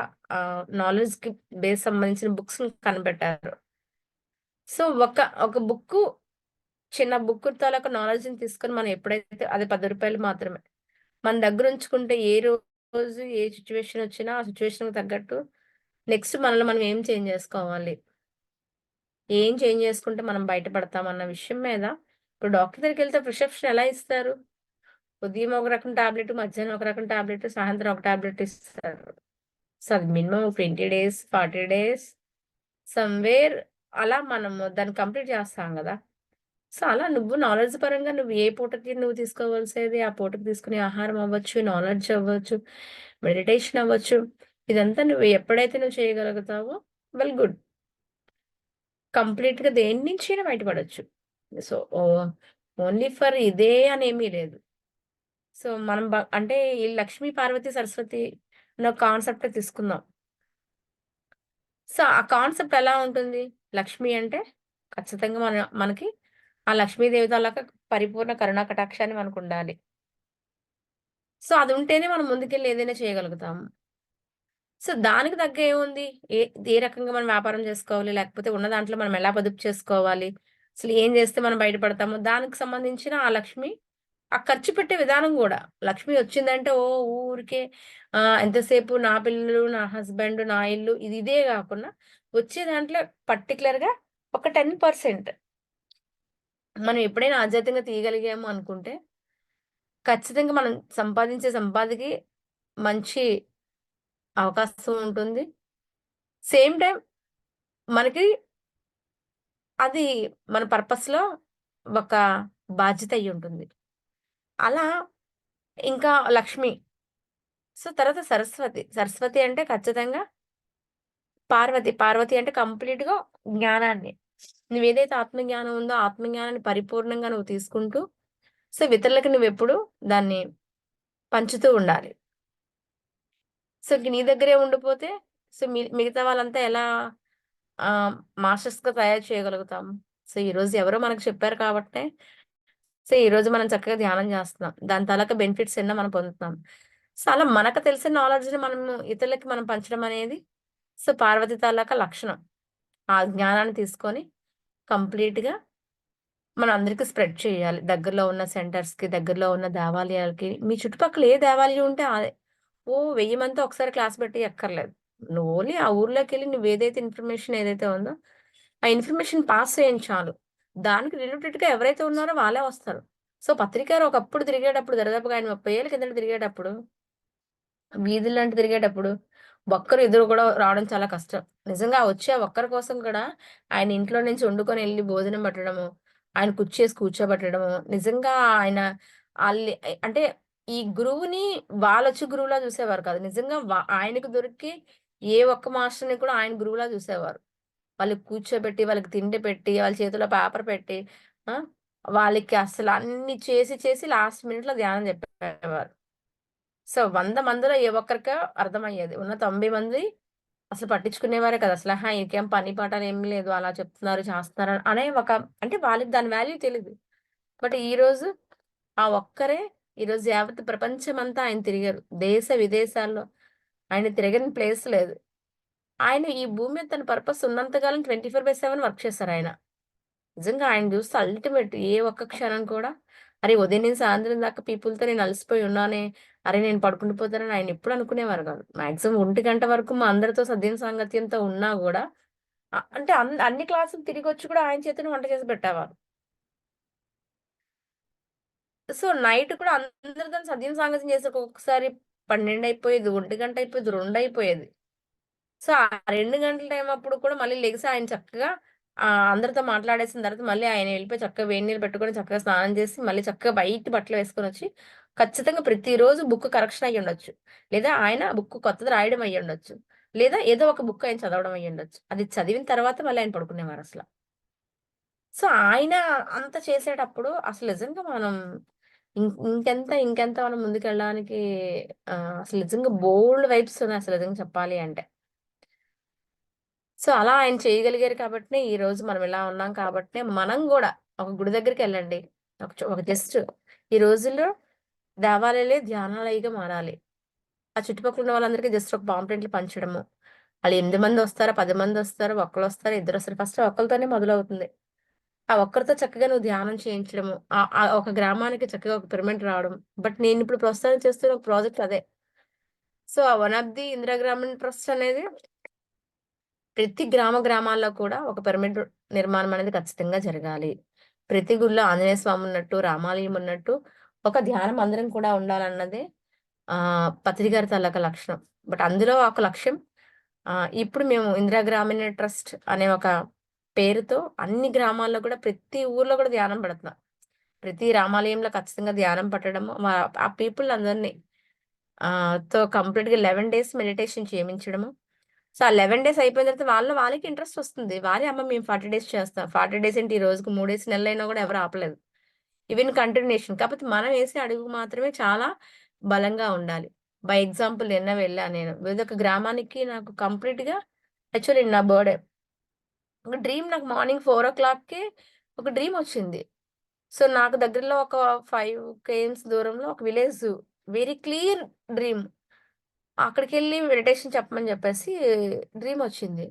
నాలెడ్జ్‌కి బేస్ సంబంధించిన బుక్స్‌ని కనిపెట్టారు. సో, ఒక చిన్న బుక్కు తాలూకా నాలెడ్జ్‌ని తీసుకొని మనం ఎప్పుడైతే అది రూ. 10 మాత్రమే. మన దగ్గరుంచుకుంటే ఏ రోజు ఏ సిట్యుయేషనొచ్చినా, ఆ సిట్యుయేషన్‌కి తగ్గట్టు నెక్స్ట్ మనల్ని మనం ఏం చేంజ్ జేసుకోవాలి? ఏం చేంజ్ చేసుకుంటే మనం బయటపడతాం అన్న విషయం మీద ఇప్పుడు డాక్టర్ దగ్గరికెళ్తే ప్రిస్క్రిప్షన్ ఎలా ఇస్తారు? ఉదయం ఒక రకం టాబ్లెట్, మధ్యాహ్నం ఒక రకం టాబ్లెట్, సాయంత్రం ఒక టాబ్లెట్ ఇస్తారు. సో, అది మినిమమ్ 20 డేస్, 40 డేస్ సమ్‌వేర్ అలా మనము దాన్ని కంప్లీట్ చేస్తాం గదా! సో, అలా నువ్వు నాలెడ్జ్ పరంగా నువ్వు ఏ పూటకి నువ్వు తీసుకోవాల్సేది ఆ పూటకి తీసుకునే ఆహారం అవ్వచ్చు, నాలెడ్జ్ అవ్వచ్చు, మెడిటేషన్ అవ్వచ్చు. ఇదంతా నువ్వు ఎప్పుడైతే నువ్వు చేయగలుగుతావో వెల్ గుడ్. కంప్లీట్‌గా దేని నుంచైనా బయటపడొచ్చు. సో, ఓన్లీ ఫర్ ఇదే అనేమి లేదు. సో, మనం అంటే ఈ లక్ష్మీ, పార్వతి, సరస్వతి అన్న కాన్సెప్టే తీసుకుందాం. సో, ఆ కాన్సెప్ట్ ఎలా ఉంటుంది? లక్ష్మి అంటే ఖచ్చితంగా మనకి ఆ లక్ష్మీదేవి తాలూకా పరిపూర్ణ కరుణా కటాక్షాన్ని మనకుండాలి. సో, అది ఉంటేనే మనం ముందుకెళ్ళి ఏదైనా చేయగలుగుతాము. సో, దానికి తగ్గ ఏముంది? ఏ ఏ రకంగా మనం వ్యాపారం చేసుకోవాలి? లేకపోతే ఉన్న దాంట్లో మనం ఎలా పొదుపు చేసుకోవాలి? అసలు ఏం చేస్తే మనం బయటపడతాము? దానికి సంబంధించిన ఆ లక్ష్మి, ఆ ఖర్చు పెట్టే విధానం గూడా. లక్ష్మి వచ్చిందంటే ఊరికే ఎంతసేపు నా పిల్లలు, నా హస్బెండ్, నా ఇల్లు ఇదే గాకుండా వచ్చే దాంట్లో పర్టిక్యులర్‌గా ఒక 10% మనం ఎప్పుడైనా ఆధ్యాత్మికంగా తీయగలిగాము అనుకుంటే, ఖచ్చితంగా మనం సంపాదించే సంపాదకి మంచి అవకాశం ఉంటుంది. సేమ్ టైమ్ మనకి అది మన పర్పస్‌లో ఒక బాధ్యత అయ్యుంటుంది. అలా ఇంకా లక్ష్మి. సో, తర్వాత సరస్వతి. సరస్వతి అంటే ఖచ్చితంగా పార్వతి. పార్వతి అంటే కంప్లీట్‌గా జ్ఞానాన్ని. నువ్వేదైతే ఆత్మజ్ఞానం ఉందో, ఆత్మజ్ఞానాన్ని పరిపూర్ణంగా నువ్వు తీసుకుంటూ, సో, ఇతరులకి నువ్వెప్పుడు దాన్ని పంచుతూ ఉండాలి. సో, ఇంక నీ దగ్గరే ఉండిపోతే, సో, మిగతా వాళ్ళంతా ఎలా ఆహ్, మాస్టర్స్‌గా తయారు చేయగలుగుతాము? సో, ఈరోజు ఎవరో మనకు చెప్పారు కాబట్టే సో, ఈరోజు మనం చక్కగా ధ్యానం జేస్తున్నాం. దాని తాలూకా బెనిఫిట్స్ ఎన్నో మనం పొందుతున్నాం. సో, అలా మనకు తెలిసిన నాలెడ్జ్‌ని మనము ఇతరులకి మనం పంచడం అనేది సో, పార్వతి తాలూకా లక్షణం. ఆ జ్ఞానాన్ని తీసుకొని కంప్లీట్‌గా మనం అందరికి స్ప్రెడ్ చేయాలి. దగ్గరలో ఉన్న సెంటర్స్‌కి, దగ్గరలో ఉన్న దేవాలయాలకి, మీ చుట్టుపక్కల ఏ దేవాలయం ఉంటే ఓ 1000 మందితో ఒకసారి క్లాస్ పెట్టి ఎక్కర్లేదు. నువ్వు ఓన్లీ ఆ ఊర్లోకెళ్ళి నువ్వేదైతే ఇన్ఫర్మేషన్ ఏదైతే ఉందో, ఆ ఇన్ఫర్మేషన్ పాస్ చేయండి చాలు. దానికి రిలేటెడ్‌గా ఎవరైతే ఉన్నారో వాళ్ళే వస్తారు. సో, పత్రికారు ఒకప్పుడు తిరిగేటప్పుడు దరిదాపుగా ఆయన 30 ఏళ్ల కిందట తిరిగేటప్పుడు వీధులంట తిరిగేటప్పుడు ఒక్కరు ఎదురు కూడా రావడం చాలా కష్టం. నిజంగా వచ్చే ఆ ఒక్కరి కోసం కూడా ఆయన ఇంట్లో నుంచి వండుకొనెళ్లి భోజనం పెట్టడము, ఆయన కుర్చేసి కూర్చోబెట్టడము, నిజంగా ఆయన అంటే ఈ గురువుని వాళ్ళొచ్చి గురువులా చూసేవారు కాదు. నిజంగా ఆయనకు దొరికి ఏ ఒక్క మాస్టర్‌ని కూడా ఆయన గురువులా చూసేవారు. వాళ్ళకి కూర్చోబెట్టి, వాళ్ళకి తిండి పెట్టి, వాళ్ళ చేతిలో పేపర్ పెట్టి, ఆ! వాళ్ళకి అసలు అన్ని చేసి చేసి లాస్ట్ మినిట్‌లో ధ్యానం చెప్పేవారు. సో, 100 మందిలో ఏ ఒక్కరికో అర్థమయ్యేది. ఉన్న 90 మంది అసలు పట్టించుకునేవారే కాదు. అసలు ఆహా! ఈళ్ళకేం పని పాటలేమి లేదు. అలా చెప్తున్నారు, చేస్తున్నారు అనే అంటే వాళ్ళకి దాని వాల్యూ తెలీదు. బట్ ఈరోజు ఆ ఒక్కరే ఈరోజు యావత్ ప్రపంచమంతా ఆయన తిరిగారు. దేశ విదేశాల్లో ఆయన తిరగని ప్లేస్ లేదు. ఆయన ఈ భూమి మీద తన పర్పస్ ఉన్నంత కాలం 24/7 వర్క్ చేశారాయన. నిజంగా ఆయన చూస్తే అల్టిమేట్ ఏ ఒక్క క్షణం కూడా అరే! ఉదయం నుంచి సాయంత్రం దాకా పీపుల్‌తో నేను అలసిపోయి ఉన్నానే. అరే! నేను పడుకుండి పోతానని ఆయన ఎప్పుడు అనుకునేవారు కాదు. మాక్సిమం 1 గంట వరకు మా అందరితో సద్యం సాంగత్యంతో ఉన్నా గూడా అంటే అన్ని క్లాసులు తిరిగొచ్చి కూడా ఆయన చేతనే వంట చేసి పెట్టేవారు. సో, నైట్ కూడా అందరితోని సద్యం సాంగత్యం చేసి ఒక్కొక్కసారి 12 అయిపోయేది, 1 గంట అయిపోయేది, 2 అయిపోయేది. సో, ఆ 2 గంటల టైం అప్పుడు కూడా మళ్ళీ లెగిసి ఆయన చక్కగా అందరితో మాట్లాడేసిన తర్వాత మళ్ళీ ఆయన ఎళ్ళిపోయి చక్కగా వేడి నీళ్ళు పెట్టుకొని చక్కగా స్నానం చేసి, మళ్ళీ చక్కగా వైట్ బట్టలు వేసుకొనొచ్చి, ఖచ్చితంగా ప్రతిరోజు బుక్ కరెక్షన్ అయ్యుండొచ్చు. లేదా ఆయన బుక్ కొత్తది రాయడం అయ్యుండొచ్చు. లేదా ఏదో ఒక బుక్ ఆయన చదవడం అయ్యుండొచ్చు. అది చదివిన తర్వాత మళ్ళీ ఆయన పడుకునేవారసల. సో, ఆయన అంత చేసేటప్పుడు అసలు నిజంగా మనం ఇంకెంత మనం ముందుకెళ్ళడానికి అసలు నిజంగా బోలెడు వైబ్స్ ఉన్నాయి అసలు నిజంగా చెప్పాలి అంటే. సో, అలా ఆయన చేయగలిగారు కాబట్నే, ఈరోజు మనం ఇలా ఉన్నాం కాబట్నే, మనం గూడా ఒక గుడి దగ్గరికెళ్ళండి. ఒక జస్ట్ ఈ రోజుల్లో దేవాలయాలే ధ్యానాలయగా మారాలి. ఆ చుట్టుపక్కల ఉన్న వాళ్ళందరికీ జస్ట్ ఒక పాంప్లెట్లు పంచడము. ఆళ్ళు 8 మందొస్తారా, 10 మందొస్తారా, ఒక్కళ్ళొస్తారా, ఇద్దరొస్తారు. ఫస్ట్ ఒక్కళ్ళతోనే మొదలవుతుంది. ఆ ఒక్కరితో చక్కగా నువ్వు ధ్యానం చేయించడము. ఒక గ్రామానికి చక్కగా ఒక పిరమిడ్ రావడం. బట్ నేనిప్పుడు ప్రస్తుతానికి చేస్తున్న ఒక ప్రాజెక్ట్ అదే. So, one of the Indira గ్రామీణ ట్రస్ట్ అనేది ప్రతి గ్రామాల్లో కూడా ఒక పిరమిడ్ నిర్మాణం అనేది ఖచ్చితంగా జరగాలి. ప్రతి గుడిలో ఆంజనేయ స్వామి ఉన్నట్టు, రామాలయం ఉన్నట్టు ఒక ధ్యాన మందిరం కూడా ఉండాలన్నదే పత్రి గారి తాలూకా లక్షణం. బట్ అందులో ఒక లక్ష్యం ఇప్పుడు మేము ఇందిరా గ్రామీణ ట్రస్ట్ అనే ఒక పేరుతో అన్ని గ్రామాల్లో కూడా ప్రతి ఊర్లో కూడా ధ్యానం పెడుతున్నాం. ప్రతి రామాలయంలో ఖచ్చితంగా ధ్యానం పట్టడము, ఆ పీపుల్ అందరిని కంప్లీట్‌గా 11 డేస్ మెడిటేషన్ చేయించడము. సో, ఆ 11 డేస్ అయిపోయిన తర్వాత వాళ్ళకి ఇంట్రెస్ట్ వస్తుంది. అమ్మ మేము 40 డేస్ చేస్తాం. 40 డేస్ ఏంటి ఈ రోజుకి 3 నెలలైనా గూడా ఎవరు ఆపలేదు. Even continuation. కాపోతే మనం వేసే అడుగు మాత్రమే చాలా బలంగా ఉండాలి. బై ఎగ్జాంపుల్ నిన్న వెళ్ళా నేను. ఏదొక గ్రామానికి నాకు కంప్లీట్‌గా యాక్చువల్లీ నా బర్త్‌డే. ఒక డ్రీమ్ నాకు మార్నింగ్ 4:00కి ఒక డ్రీమ్ వచ్చింది. సో, నాకు దగ్గరలో ఒక 5 కేఎమ్స్ దూరంలో ఒక విలేజు. Very clear dream. అక్కడికెళ్ళి మెడిటేషన్ చెప్పమని చెప్పేసి డ్రీమొచ్చింది.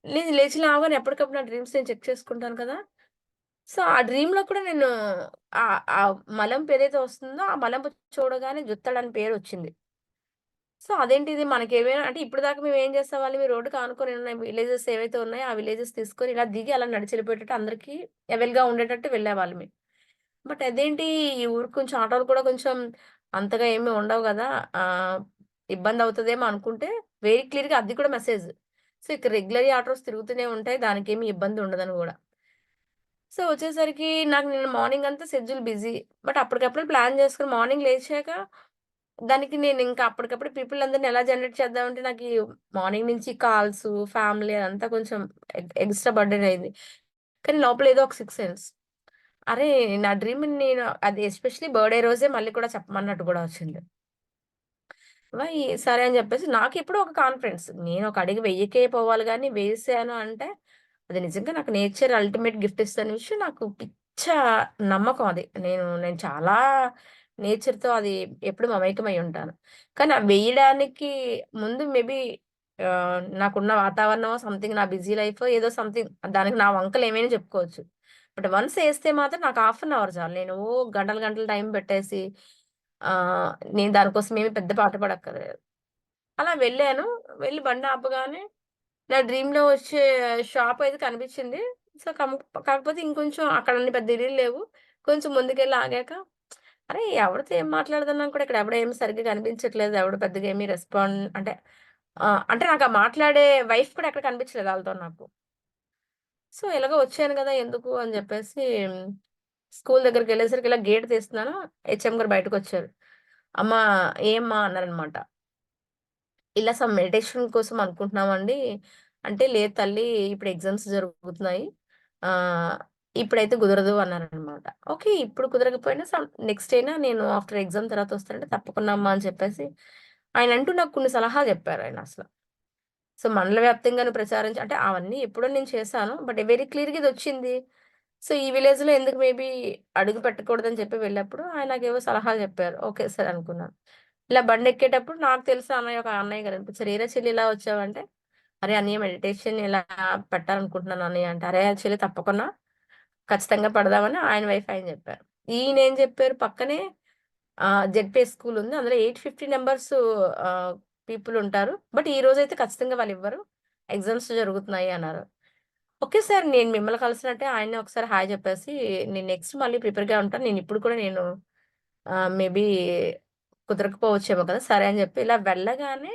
నేను లేచి లేవగానే ఎప్పటికప్పుడు నా డ్రీమ్స్ నేను చెక్ చేసుకుంటాను కదా! సో, ఆ డ్రీమ్‌లో కూడా నేను ఆ మలంపు ఏదైతే వస్తుందో, ఆ మలంపు చూడగానే జుత్తడని పేరొచ్చింది. సో, అదేంటిది మనకేమైనా అంటే ఇప్పటిదాకా మేమేం చేసేవాళ్ళం, ఈ రోడ్డుకి ఆనుకొని ఉన్న విలేజెస్ ఏవైతే ఉన్నాయో, ఆ విలేజెస్ తీసుకొని ఇలా దిగి అలా నడిచెళ్ళిపోయేటట్టు అందరికీ అవైల్‌గా ఉండేటట్టు వెళ్ళేవాళ్ళమే. బట్ అదేంటి ఈ ఊరికి కొంచెం ఆటోలు కూడా కొంచెం అంతగా ఏమి ఉండవు గదా! ఆహ్, ఇబ్బందవుతదేమో అనుకుంటే వెరీ క్లియర్‌గా అది కూడా మెసేజ్. సో, ఇక రెగ్యులర్ ఆటోస్ తిరుగుతూనే ఉంటాయి. దానికేమి ఇబ్బంది ఉండదని గూడా. సో, వచ్చేసరికి నాకు నిన్న మార్నింగ్ అంతా షెడ్యూల్ బిజీ. బట్ అప్పటికప్పుడు ప్లాన్ చేసుకొని మార్నింగ్ లేచాక దానికి నేనింక అప్పటికప్పుడు పీపుల్ అందరిని ఎలా జనరేట్ చేద్దామంటే నాకీ మార్నింగ్ నుంచి కాల్సు, ఫ్యామిలీ అదంతా కొంచెం ఎక్స్‌ట్రా బర్డెన్ అయింది. కానీ లోపల ఏదో ఒక సిక్స్త్ సెన్స్. అరే! నా డ్రీమ్‌ని నేను అది ఎస్పెషల్లీ బర్త్‌డే రోజే మళ్ళీ కూడా చెప్పమన్నట్టు గూడా వచ్చింది. సరే అని జెప్పేసి నాకెప్పుడో ఒక కాన్ఫిడెన్స్. నేను ఒక అడుగు వెయ్యకే పోవాలి గానీ, వేసాను అంటే అది నిజంగా నాకు నేచర్ అల్టిమేట్ గిఫ్ట్ ఇస్తదన్న విషయం నాకు పిచ్చ నమ్మకం అది. నేను చాలా నేచర్‌తో అది ఎప్పుడు మమేకమై ఉంటాను. కానీ ఆ వేయడానికి ముందు మేబీ నాకున్న వాతావరణం సంథింగ్ నా బిజీ లైఫో ఏదో సంథింగ్ దానికి నా వంకలు ఏమైనా చెప్పుకోవచ్చు. బట్ వన్స్ ఏస్తే మాత్రం నాకు హాఫ్ అన్ అవర్ చాలు. నేను గంటలు గంటలు టైం పెట్టేసి నేను దానికోసం ఏమి పెద్ద పాటు పడక్కర్లేదు. అలా వెళ్ళాను. వెళ్లి బండి ఆపగానే నా డ్రీమ్‌లో వచ్చే షాప్ అయితే కనిపించింది. సో, కాకపోతే ఇంకొంచెం అక్కడ అన్ని పెద్ద ఇల్లులు లేవు. కొంచెం ముందుకెళ్ళి ఆగాక అరే! ఎవరితో ఏం మాట్లాడుతున్నాను కూడా ఇక్కడ ఎవడు ఏమి సరిగ్గా కనిపించట్లేదు. ఎవడు పెద్దగా ఏమి రెస్పాండ్ అంటే అంటే నాకు ఆ మాట్లాడే వైఫ్ కూడా ఎక్కడ కనిపించలేదు ఆళ్ళతో నాకు. సో, ఎలాగో వచ్చాను గదా! ఎందుకు అని జెప్పేసి స్కూల్ దగ్గరికెళ్ళేసరికి ఇలా గేట్ తీస్తున్నాను. హెచ్‌ఎం గారు బయటకొచ్చారు. "అమ్మా ఏమ్మా" అన్నారనమాట. ఇలా సమ్ మెడిటేషన్ కోసం అనుకుంటున్నామండి. అంటే, లేదు తల్లి ఇప్పుడు ఎగ్జామ్స్ జరుగుతున్నాయి. ఆహ్, ఇప్పుడైతే కుదరదు అన్నారనమాట. ఓకే. ఇప్పుడు కుదరకపోయినా నెక్స్ట్ అయినా నేను ఆఫ్టర్ ఎగ్జామ్ తర్వాత వస్తానంటే, తప్పకుండా అమ్మా అని చెప్పేసి ఆయనంటూ నాకు కొన్ని సలహాలు చెప్పారాయన అసల. సో, మండల వ్యాప్తంగాను ప్రచారం అంటే అవన్నీ ఎప్పుడో నేను చేశాను. బట్ వెరీ క్లియర్‌గా ఇదొచ్చింది. సో, ఈ విలేజ్‌లో ఎందుకు మేబీ అడుగు పెట్టకూడదని చెప్పి వెళ్ళినప్పుడు ఆయన నాకేవో సలహాలు చెప్పారు. ఓకే. సరే అనుకున్నాను. ఇలా బండెక్కేటప్పుడు నాకు తెలిసిన ఒక అన్నయ్య గారు అనిపించారు. "ఏరా చెల్లి ఇలా వచ్చావంటే" "అరే! అన్నయ్య మెడిటేషన్ ఇలా పెట్టాలనుకుంటున్నాను అన్నయ్య" అంటే, "అరే! చెల్లి తప్పకుండా ఖచ్చితంగా పెడదామని" ఆయన వైఫ్ ఆయన చెప్పారు. ఈయనేం చెప్పారు పక్కనే జెడ్‌పీఎస్ స్కూల్ ఉంది. అందులో 850 నంబర్స్ పీపుల్ ఉంటారు. బట్ ఈరోజైతే ఖచ్చితంగా వాళ్ళివ్వరు. ఎగ్జామ్స్ జరుగుతున్నాయి అన్నారు. Okay sir. నేను మిమ్మల్ని కలిసినట్టే ఆయన్ని ఒకసారి హాయ్ చెప్పేసి, నేను నెక్స్ట్ మళ్ళీ ప్రిపేర్‌గా ఉంటాను. ఇప్పుడు కూడా నేను మేబీ కుదరకపోవచ్చేమో కదా! సరే అని చెప్పి ఇలా వెళ్ళగానే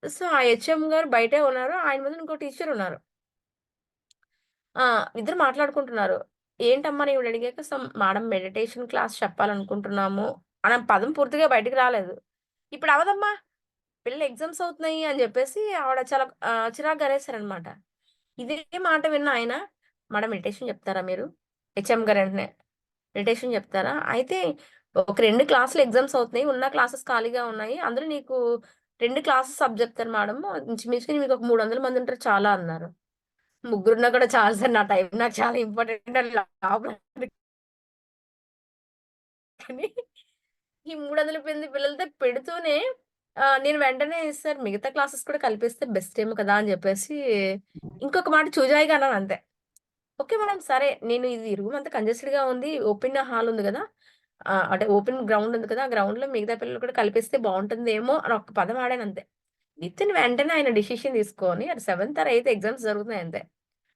సో, ఆ హెచ్ఎం గారు బయటే ఉన్నారు. ఆయన ముందు ఇంకో టీచర్ ఉన్నారు. ఆ! ఇద్దరు మాట్లాడుకుంటున్నారు. ఏంటమ్మా అని ఈవిడ అడిగాక మేడం మెడిటేషన్ క్లాస్ చెప్పాలనుకుంటున్నాము అనే పదం పూర్తిగా బయటికి రాలేదు. ఇప్పుడు అవ్వదమ్మా! పిల్లలు ఎగ్జామ్స్ అవుతున్నాయి అని జెప్పేసి ఆవిడ చాలా చిరాకుగా అరేసారనమాట. ఇదే మాట విన్న ఆయన, "మేడం మెడిటేషన్ చెప్తారా మీరు?" హెచ్ఎం గారు వెంటనే, "మెడిటేషన్ చెప్తారా? అయితే ఒక 2 క్లాసులు ఎగ్జామ్స్ అవుతున్నాయి. ఉన్న క్లాసెస్ ఖాళీగా ఉన్నాయి. అందులో నీకు 2 క్లాసెస్ సబ్జెక్ట్ చెప్తాను మేడం. ఇంచుమించుగా మీకు ఒక 300 మంది ఉంటారు చాలా" అన్నారు. ముగ్గురున్నా కూడా చాలు సార్. నా టైం నాకు చాలా ఇంపార్టెంట్ అని లోపల అనుకుని ఈ 300 మంది పిల్లలతో పెడుతూనే నేను వెంటనే సార్ మిగతా క్లాసెస్ కూడా కలిపేస్తే బెస్ట్ ఏమో కదా! అని జెప్పేసి ఇంకొక మాట చూజాయిగా అన్నాను అంతే. Okay madam. సరే. నేను ఇది రూమ్ అంతా కంజెస్టెడ్‌గా ఉంది. ఓపెన్ హాల్ ఉంది గదా! అంటే ఓపెన్ గ్రౌండ్ ఉంది కదా! ఆ గ్రౌండ్‌లో మిగతా పిల్లలు కూడా కలిపేస్తే బావుంటుందేమో అని ఒక్క పదం వాడానంతే. వితిన్ వెంటనే ఆయన డిసిషన్ తీసుకొని అది సెవెంత్ ఆర్ ఎయిత్ ఎగ్జామ్స్ జరుగుతున్నాయి అంతే.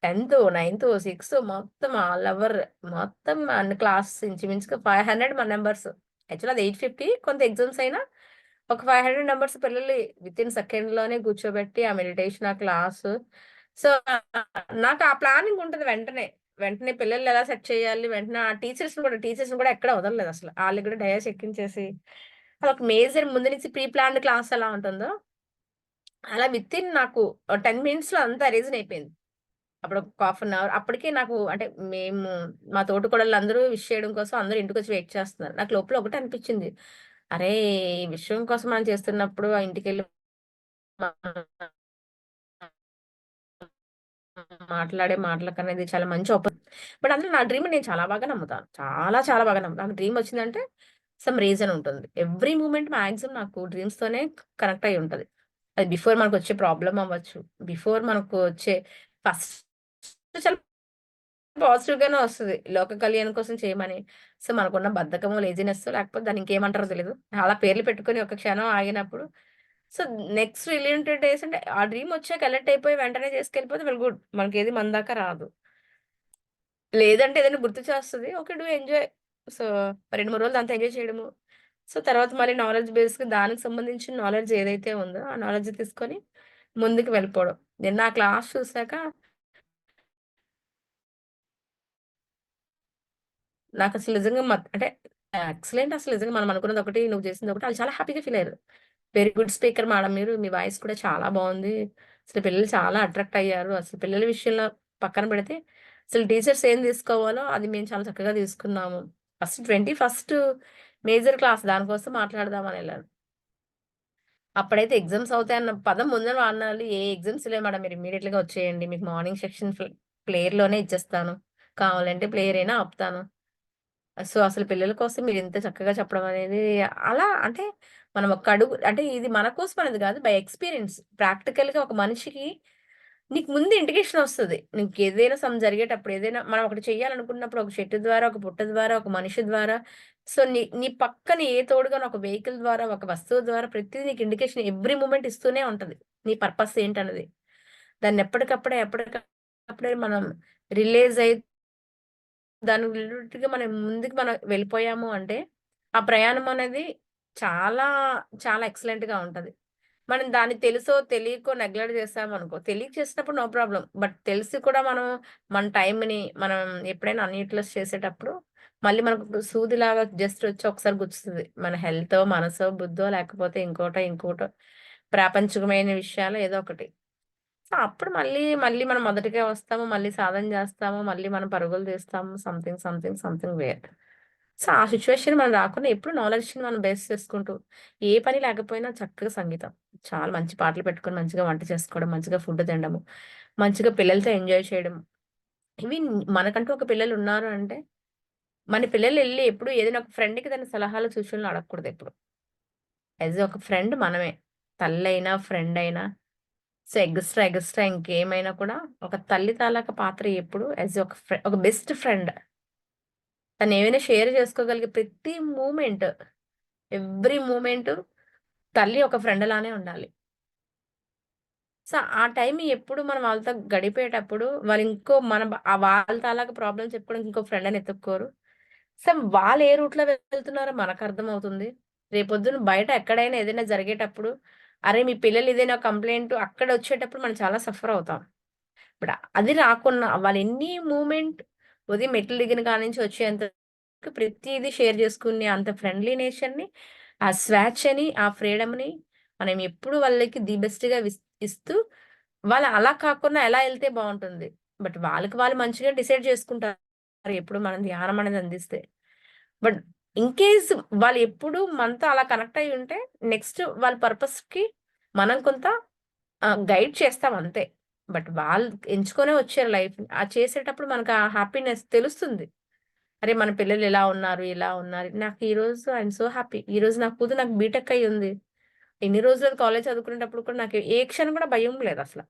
10థ్, 9థ్, 6థ్ మొత్తం ఆల్ ఓవర్ మొత్తం అన్ని క్లాసెస్ ఇంచుమించుగా 500 నంబర్స్. యాక్చువల్లీ అది 850 కొంత ఎగ్జామ్స్ అయినా ఒక 500 నంబర్స్ పిల్లల్ని వితిన్ సెకండ్‌లోనే కూర్చోబెట్టి ఆ మెడిటేషన్, ఆ క్లాసు. సో, నాకు ఆ ప్లానింగ్ ఉంటది వెంటనే. వెంటనే పిల్లల్ని ఎలా సెట్ చేయాలి, వెంటనే ఆ టీచర్స్‌ని కూడా ఎక్కడ వదలలేదు అసల. ఆళ్ళకి కూడా డయాస్ ఎక్కించేసి అదొక మేజర్ ముందు నుంచి ప్రీ ప్లాన్డ్ క్లాస్ ఎలా ఉంటుందో, అలా వితిన్ నాకు 10 మినిట్స్‌లో అంతా రివిజన్ అయిపోయింది. అప్పుడు ఒక హాఫ్ అన్ అవర్ అప్పటికే నాకు అంటే మేము మా తోటికోడళ్ళందరూ విష్ చేయడం కోసం అందరూ ఇంటికొచ్చి వెయిట్ చేస్తున్నారు. నాకు లోపల ఒకటే అనిపించింది. అరే! ఈ విషయం కోసం మనం చేస్తున్నప్పుడు ఆ ఇంటికెళ్ళి మాట్లాడే మాటల కన్నా ఇది చాలా మంచి బట్ అందులో నా డ్రీమ్‌ని నేను చాలా బాగా నమ్ముతాను. చాలా చాలా బాగా నమ్ముతాను. నాకు డ్రీమ్ వచ్చిందంటే సమ్ రీజన్ ఉంటుంది. ఎవ్రీ మూమెంట్ మాక్సిమం నాకు డ్రీమ్స్‌తోనే కనెక్ట్ అయ్యి ఉంటది. అది బిఫోర్ మనకొచ్చే ప్రాబ్లమ్ అవ్వచ్చు. బిఫోర్ మనకు వచ్చే ఫస్ట్ చాలా పాజిటివ్‌గానే వస్తది. లోక కళ్యాణం కోసం చేయమని. సో, మనకున్న బద్ధకమో, లేజినెస్సో లేకపోతే దాన్ని ఇంకేమంటారో తెలీదు. అలా పేర్లు పెట్టుకొని ఒక క్షణం ఆగినప్పుడు సో, నెక్స్ట్ రిలేటెడ్ డేస్ అంటే ఆ డ్రీమ్ వచ్చాక అలర్ట్ అయిపోయి వెంటనే చేసుకెళ్ళిపోతే వెల్ గుడ్. మనకేది మన దాకా రాదు. లేదంటే ఏదైనా గుర్తు చేస్తది. ఓకే. Do enjoy. సో, 2, 3 రోజులు దాంతో ఎంజాయ్ చేయడము. సో, తర్వాత మళ్ళీ నాలెడ్జ్ బేస్‌కి దానికి సంబంధించిన నాలెడ్జ్ ఏదైతే ఉందో, ఆ నాలెడ్జ్ తీసుకొని ముందుకు వెళ్ళిపోవడం. నేను నా క్లాస్ చూసాక నాకసలు నిజంగా అంటే ఎక్సలెంట్ అసలు నిజంగా మనం అనుకున్నదొకటి, నువ్వు చేసిందొకటి. ఆళ్ళు చాలా హ్యాపీగా ఫీల్ అయ్యారు. వెరీ గుడ్ స్పీకర్ మేడం మీరు. మీ వాయిస్ కూడా చాలా బావుంది. అసలు పిల్లలు చాలా అట్రాక్ట్ అయ్యారు. అసలు పిల్లల విషయంలో పక్కన పెడితే, అసలు టీచర్స్ ఏం తీసుకోవాలో అది మేము చాలా చక్కగా తీసుకున్నాము. ఫస్ట్ 21 మేజర్ క్లాస్ దానికోసం మాట్లాడదామని ఎళ్ళాను. అప్పుడైతే ఎగ్జామ్స్ అవుతాయన్న పదం ముందర వాడినాళ్ళు. ఏ ఎగ్జామ్స్ లేవు మేడం మీరు ఇమ్మీడియేట్‌గా వచ్చేయండి. మీకు మార్నింగ్ సెక్షన్ ప్లేయర్‌లోనే ఇచ్చేస్తాను. కావాలంటే ప్లేయర్ అయినా ఆపుతాను. సో, అసలు పిల్లల కోసం మీరింత చక్కగా చెప్పడం అనేది అలా అంటే మనం ఒక అడుగు అంటే ఇది మన కోసం అనేది కాదు. బై ఎక్స్‌పీరియన్స్ ప్రాక్టికల్‌గా ఒక మనిషికి నీకు ముందు ఇండికేషన్ వస్తది. నీకేదైనా జరిగేటప్పుడు ఏదైనా మనం ఒకటి చేయాలనుకున్నప్పుడు ఒక చెట్టు ద్వారా, ఒక పుట్ట ద్వారా, ఒక మనిషి ద్వారా సో, నీ నీ పక్కన ఏ తోడుగాని ఒక వెహికల్ ద్వారా, ఒక వస్తువు ద్వారా ప్రతిది నీకు ఇండికేషన్ ఎవ్రీ మూమెంట్ ఇస్తూనే ఉంటది. నీ పర్పస్ ఏంటన్నది. దాన్ని ఎప్పటికప్పుడే మనం రిలీజ్ అయ్యి దాని రిలేటెడ్‌గా మనం ముందుకు వెళ్ళిపోయాము అంటే, ఆ ప్రయాణం అనేది చాలా, చాలా ఎక్సలెంట్‌గా ఉంటది. మనం దాన్ని తెలుసో, తెలియకో నెగ్లెక్ట్ చేసామనుకో, తెలియక చేసినప్పుడు నో ప్రాబ్లమ్. బట్ తెలిసి కూడా మనం మన టైమ్‌ని మనం ఎప్పుడైనా అన్‌యూటిలైజ్ చేసేటప్పుడు, మళ్ళీ మనకు సూదిలాగా జస్ట్ వచ్చి ఒకసారి గుచ్చుతది. మన హెల్తో, మనసో, బుద్ధో లేకపోతే ఇంకోటో ప్రాపంచికమైన విషయాలో ఏదో ఒకటి. సో, అప్పుడు మళ్ళీ మనం మొదటికే వస్తాము. మళ్ళీ సాధన జేస్తాము. మళ్ళీ మనం పరుగులు తీస్తాము. Something where. సో, ఆ సిట్యుయేషన్ మనం రాకుండా ఎప్పుడు నాలెడ్జ్‌ని మనం బేస్ చేసుకుంటూ, ఏ పని లేకపోయినా చక్కగా సంగీతం. చాలా మంచి పాటలు పెట్టుకొని మంచిగా వంట చేసుకోవడం, మంచిగా ఫుడ్ తినడము, మంచిగా పిల్లలతో ఎంజాయ్ చేయడం. ఇవి మనకంటూ ఒక పిల్లలున్నారు అంటే, మన పిల్లలెళ్లి ఎప్పుడు ఏదైనా ఒక ఫ్రెండ్‌కి దాని సలహాలు, సూచనలు అడగకూడదెప్పుడు. యాస్ ఒక ఫ్రెండ్ మనమే. తల్లైనా, ఫ్రెండయినా సో, ఎగస్ట్రా ఇంకేమైనా కూడా ఒక తల్లి తాలూకా పాత్ర ఎప్పుడు యాస్ ఒక బెస్ట్ ఫ్రెండ్. తనేమైనా షేర్ చేసుకోగలిగే ప్రతి మూమెంట్, ఎవ్రీ మూమెంటు తల్లి ఒక ఫ్రెండ్ లానే ఉండాలి. సో, ఆ టైం ఎప్పుడు మనం వాళ్ళతో గడిపేటప్పుడు వాళ్ళు ఇంకో మన వాళ్ళ తాలూకా ప్రాబ్లమ్ చెప్పుకోవడానికి ఇంకో ఫ్రెండని ఎతుక్కోరు. సో, వాళ్ళు ఏ రూట్‌లో వెళ్తున్నారో మనకర్థమవుతుంది. రేపొద్దున బయట ఎక్కడైనా ఏదైనా జరిగేటప్పుడు, అరే! మీ పిల్లలు ఏదైనా కంప్లెయింట్ అక్కడొచ్చేటప్పుడు మనం చాలా సఫర్ అవుతాం. ఇప్పుడు అది రాకున్నా వాళ్ళెన్ని మూవ్‌మెంట్ ఉదయం మెట్లు దిగిన కాడ్నుంచి వచ్చేంత వరకు ప్రతీదీ షేర్ చేసుకునే అంత ఫ్రెండ్లీ నేచర్‌ని, ఆ స్వేచ్ఛని, ఆ ఫ్రీడమ్‌ని మనం ఎప్పుడు వాళ్ళకి ది బెస్ట్‌గా ఇస్తూ వాళ్ళు అలా కాకుండా ఎలా ఎళ్తే బావుంటుంది. బట్ వాళ్ళకి వాళ్ళు మంచిగా డిసైడ్ చేసుకుంటారు. ఎప్పుడు మనం ధ్యానం అనేది అందిస్తే. బట్ ఇన్ కేస్ వాళ్ళు ఎప్పుడు మనతో అలా కనెక్ట్ అయ్యి ఉంటే నెక్స్ట్ వాళ్ళ పర్పస్‌కి మనం కొంత గైడ్ చేస్తాం అంతే. బట్ వాళ్ళు ఎంచుకొనే వచ్చారు లైఫ్‌ని. చేసేటప్పుడు మనకు ఆ హ్యాపీనెస్ తెలుస్తుంది. అరే! మన పిల్లలు ఇలా ఉన్నారు, ఇలా ఉన్నారు. నాకు ఈరోజు ఐ యామ్ సో హ్యాపీ. ఈరోజు నా కూతురు నాకు బీటెక్ అయ్యింది. ఎన్ని రోజులు కాలేజ్ చదువుకునేటప్పుడు కూడా నాకు ఏ క్షణం కూడా భయం లేదసల.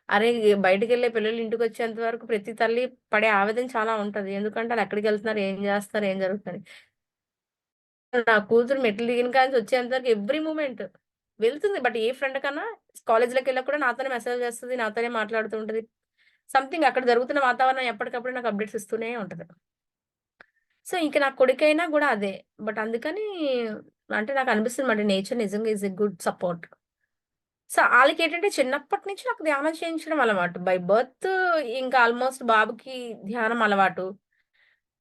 అరే! బయటికెళ్ళే పిల్లలు ఇంటికొచ్చేంత వరకు ప్రతి తల్లి పడే ఆవేదన చాలా ఉంటది. ఎందుకంటే ఆళ్ళెక్కడికెళ్తున్నారు, ఏం జేస్తున్నారు, ఏం జరుగుతుందని. నా కూతురు మెట్లు దిగిన కాడ్నుంచి వచ్చేంత వరకు ఎవ్రీ మూమెంట్ వెళ్తుంది. బట్ ఏ ఫ్రెండ్ కన్నా కాలేజ్‌లోకెళ్ళాక కూడా నాతోనే మెసేజ్ చేస్తది. నాతోనే మాట్లాడుతూ ఉంటది. సంథింగ్ అక్కడ జరుగుతున్న వాతావరణం ఎప్పటికప్పుడు నాకు అప్‌డేట్స్ ఇస్తూనే ఉంటది. సో, ఇంక నా కొడుకైనా గూడా అదే. బట్ అందుకని అంటే నాకనిపిస్తుందన్నమాట నేచర్ నిజంగా is a good support. So, ఆళ్ళకేంటంటే చిన్నప్పటి నుంచి నాకు ధ్యానం చేయించడం అలవాటు. బై బర్త్ ఇంకా ఆల్‌మోస్ట్ బాబుకి ధ్యానం అలవాటు.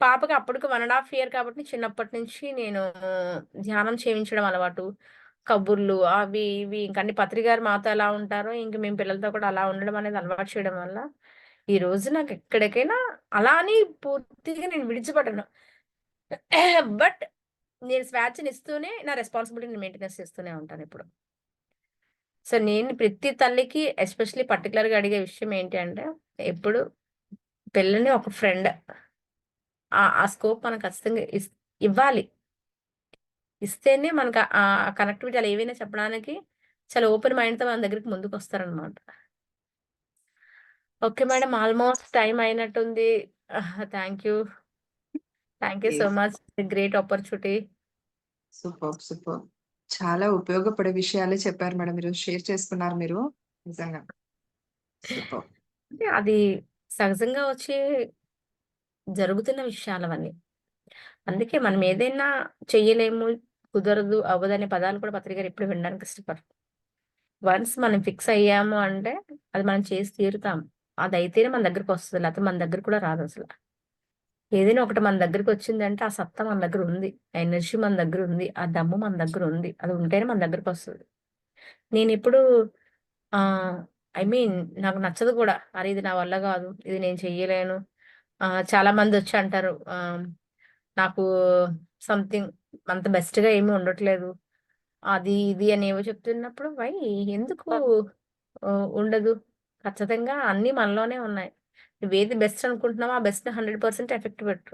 పాపకి అప్పటికి 1 ½ ఇయర్ కాబట్టి చిన్నప్పటి నుంచి నేను ధ్యానం చేయించడం అలవాటు. కబుర్లు అవి ఇవి ఇంక అన్ని పత్రిగారు మాతో ఎలా ఉంటారో ఇంక మేము పిల్లలతో కూడా అలా ఉండడం అనేది అలవాటు చేయడం వల్ల, ఈరోజు నాకెక్కడికైనా అలా అని పూర్తిగా నేను విడిచిపడను. బట్ నేను స్వేచ్ఛనిస్తూనే నా రెస్పాన్సిబిలిటీని మెయింటెనెన్స్ చేస్తూనే ఉంటానెప్పుడు. సో, నేను ప్రతి తల్లికి ఎస్పెషల్లీ పర్టిక్యులర్‌గా అడిగే విషయం ఏంటి అంటే, ఎప్పుడు పిల్లని ఒక ఫ్రెండ్ ఆ స్కోప్ మనం ఖచ్చితంగా ఇవ్వాలి. ఇస్తేనే మనకు ఆ కనెక్టివిటీ అలా ఏవైనా చెప్పడానికి చాలా ఓపెన్ మైండ్‌తో మన దగ్గరికి ముందుకొస్తారనమాట. Okay madam. ఆల్మోస్ట్ టైమ్ అయినట్టుంది. Thank you. Thank you so much. Great opportunity. Superb. చాలా ఉపయోగపడే విషయాలే చెప్పారు మేడం. ఈరోజు షేర్ చేసుకున్నారు మీరు. నిజంగా. సూపర్బ్. అంటే అది సహజంగా వచ్చి జరుగుతున్న విషయాలవన్నీ. అందుకే మనం ఏదైనా చెయ్యలేము, కుదరదు, అవ్వదనే పదాలు కూడా పత్రి గారు ఎప్పుడు వినడానికి ఇష్టపడరు. వన్స్ మనం ఫిక్స్ అయ్యాము అంటే అది మనం చేసి తీరుతాం. అదైతేనే మన దగ్గరకొస్తది. లేకపోతే మన దగ్గర కూడా రాదసల. ఏదైనా ఒకటి మన దగ్గరకొచ్చిందంటే ఆ సత్తా మన దగ్గరుంది. ఆ ఎనర్జీ మన దగ్గరుంది. ఆ దమ్ము మన దగ్గరుంది. అది ఉంటేనే మన దగ్గరకొస్తది. నేనెప్పుడూ ఐ మీన్ నాకు నచ్చదు కూడా. అరే! ఇది నా వల్ల గాదు. ఇది నేను చెయ్యలేను. చాలా మందొచ్చి అంటారు. నాకు సంథింగ్ అంత బెస్ట్‌గా ఏమి ఉండట్లేదు. అది, ఇది అని ఏవో చెప్తున్నప్పుడు ఎందుకు ఉండదు? ఖచ్చితంగా అన్నీ మనలోనే ఉన్నాయి. నువ్వేది బెస్ట్ అనుకుంటున్నావో ఆ బెస్ట్ 100% ఎఫెక్ట్ పెట్టు.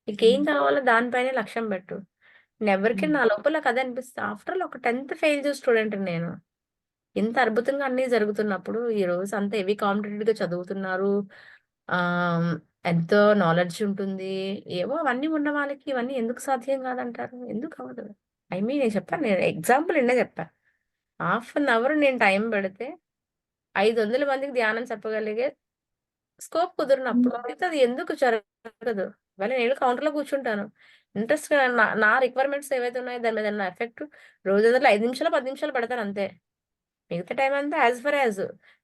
నీకేం కావాలో దాని పైనే లక్ష్యం పెట్టు. నేనెవ్వరికీ నా లోపల నాకదే అనిపిస్తది. ఆఫ్టర్ ఆల్ ఒక 10థ్ ఫెయిల్ చేసిన స్టూడెంట్‌ని నేను. ఇంత అద్భుతంగా అన్నీ జరుగుతున్నప్పుడు, ఈ రోజు అంత హెవీ కాంపిటేటివ్‌గా చదువుతున్నారు. ఆహ్, ఎంతో నాలెడ్జ్ ఉంటుంది. ఏవో అవన్నీ ఉన్న వాళ్ళకి ఇవన్నీ ఎందుకు సాధ్యం కాదంటారు? ఎందుకు అవ్వదు? ఐ మీన్ నేను చెప్పాను. నేను ఎగ్జాంపుల్ నిన్నే చెప్పా. హాఫ్ అన్ అవర్ నేను టైం పెడితే 500 మందికి ధ్యానం చెప్పగలిగే స్కోప్ కుదిరినప్పుడు మిగతాది ఎందుకు జరగదు? ఇవాళ నేను కౌంటర్‌లో కూర్చుంటాను. ఇంట్రెస్ట్‌గా నా నా రిక్వైర్మెంట్స్ ఏవైతే ఉన్నాయో దాని మీద నా ఎఫెక్ట్ రోజంతలో 5 నిమిషాలో, 10 నిమిషాలో పెడతానంతే. మిగతా టైమంతా యాజ్ పర్ యాజ్.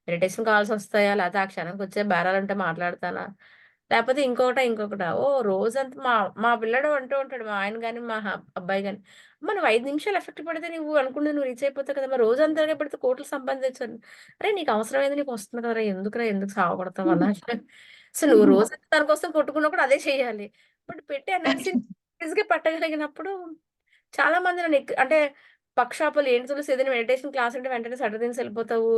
ఇరిటేషన్ కాల్సొస్తాయా? లేతే ఆ క్షణంకొచ్చే బేరాలుంటే మాట్లాడతానా? లేపోతే ఇంకొకటా? ఓహ్! రోజంతా మా పిల్లాడు అంటూ ఉంటాడు. మా ఆయన గాని, మా అబ్బాయి గాని, "అమ్మ నువ్వు 5 నిమిషాలు ఎఫెక్ట్ పడితే నువ్వు అనుకున్నది నువ్వు రీచ్ అయిపోతావు కదా! మరి రోజంతగా పెడితే కోట్లు సంపాదించొచ్చని." "అరేయ్! నీకు అవసరమైంది నీకొస్తుంది కదరా! ఎందుకురా ఎందుకు సావగొడతావు" అలాగా. సో, నువ్వు రోజంతా దానికోసం కొట్టుకున్నప్పుడు అదే చెయ్యాలి. బట్ పెట్టే ఎనర్జీని ఈజీగా పెట్టగలిగినప్పుడు చాలా మంది నన్ను అంటే పక్షాపాలు ఏంటి తులసి ఏదైనా మెడిటేషన్ క్లాస్ అంటే వెంటనే సడదిన్స్ ఎళ్ళిపోతావు.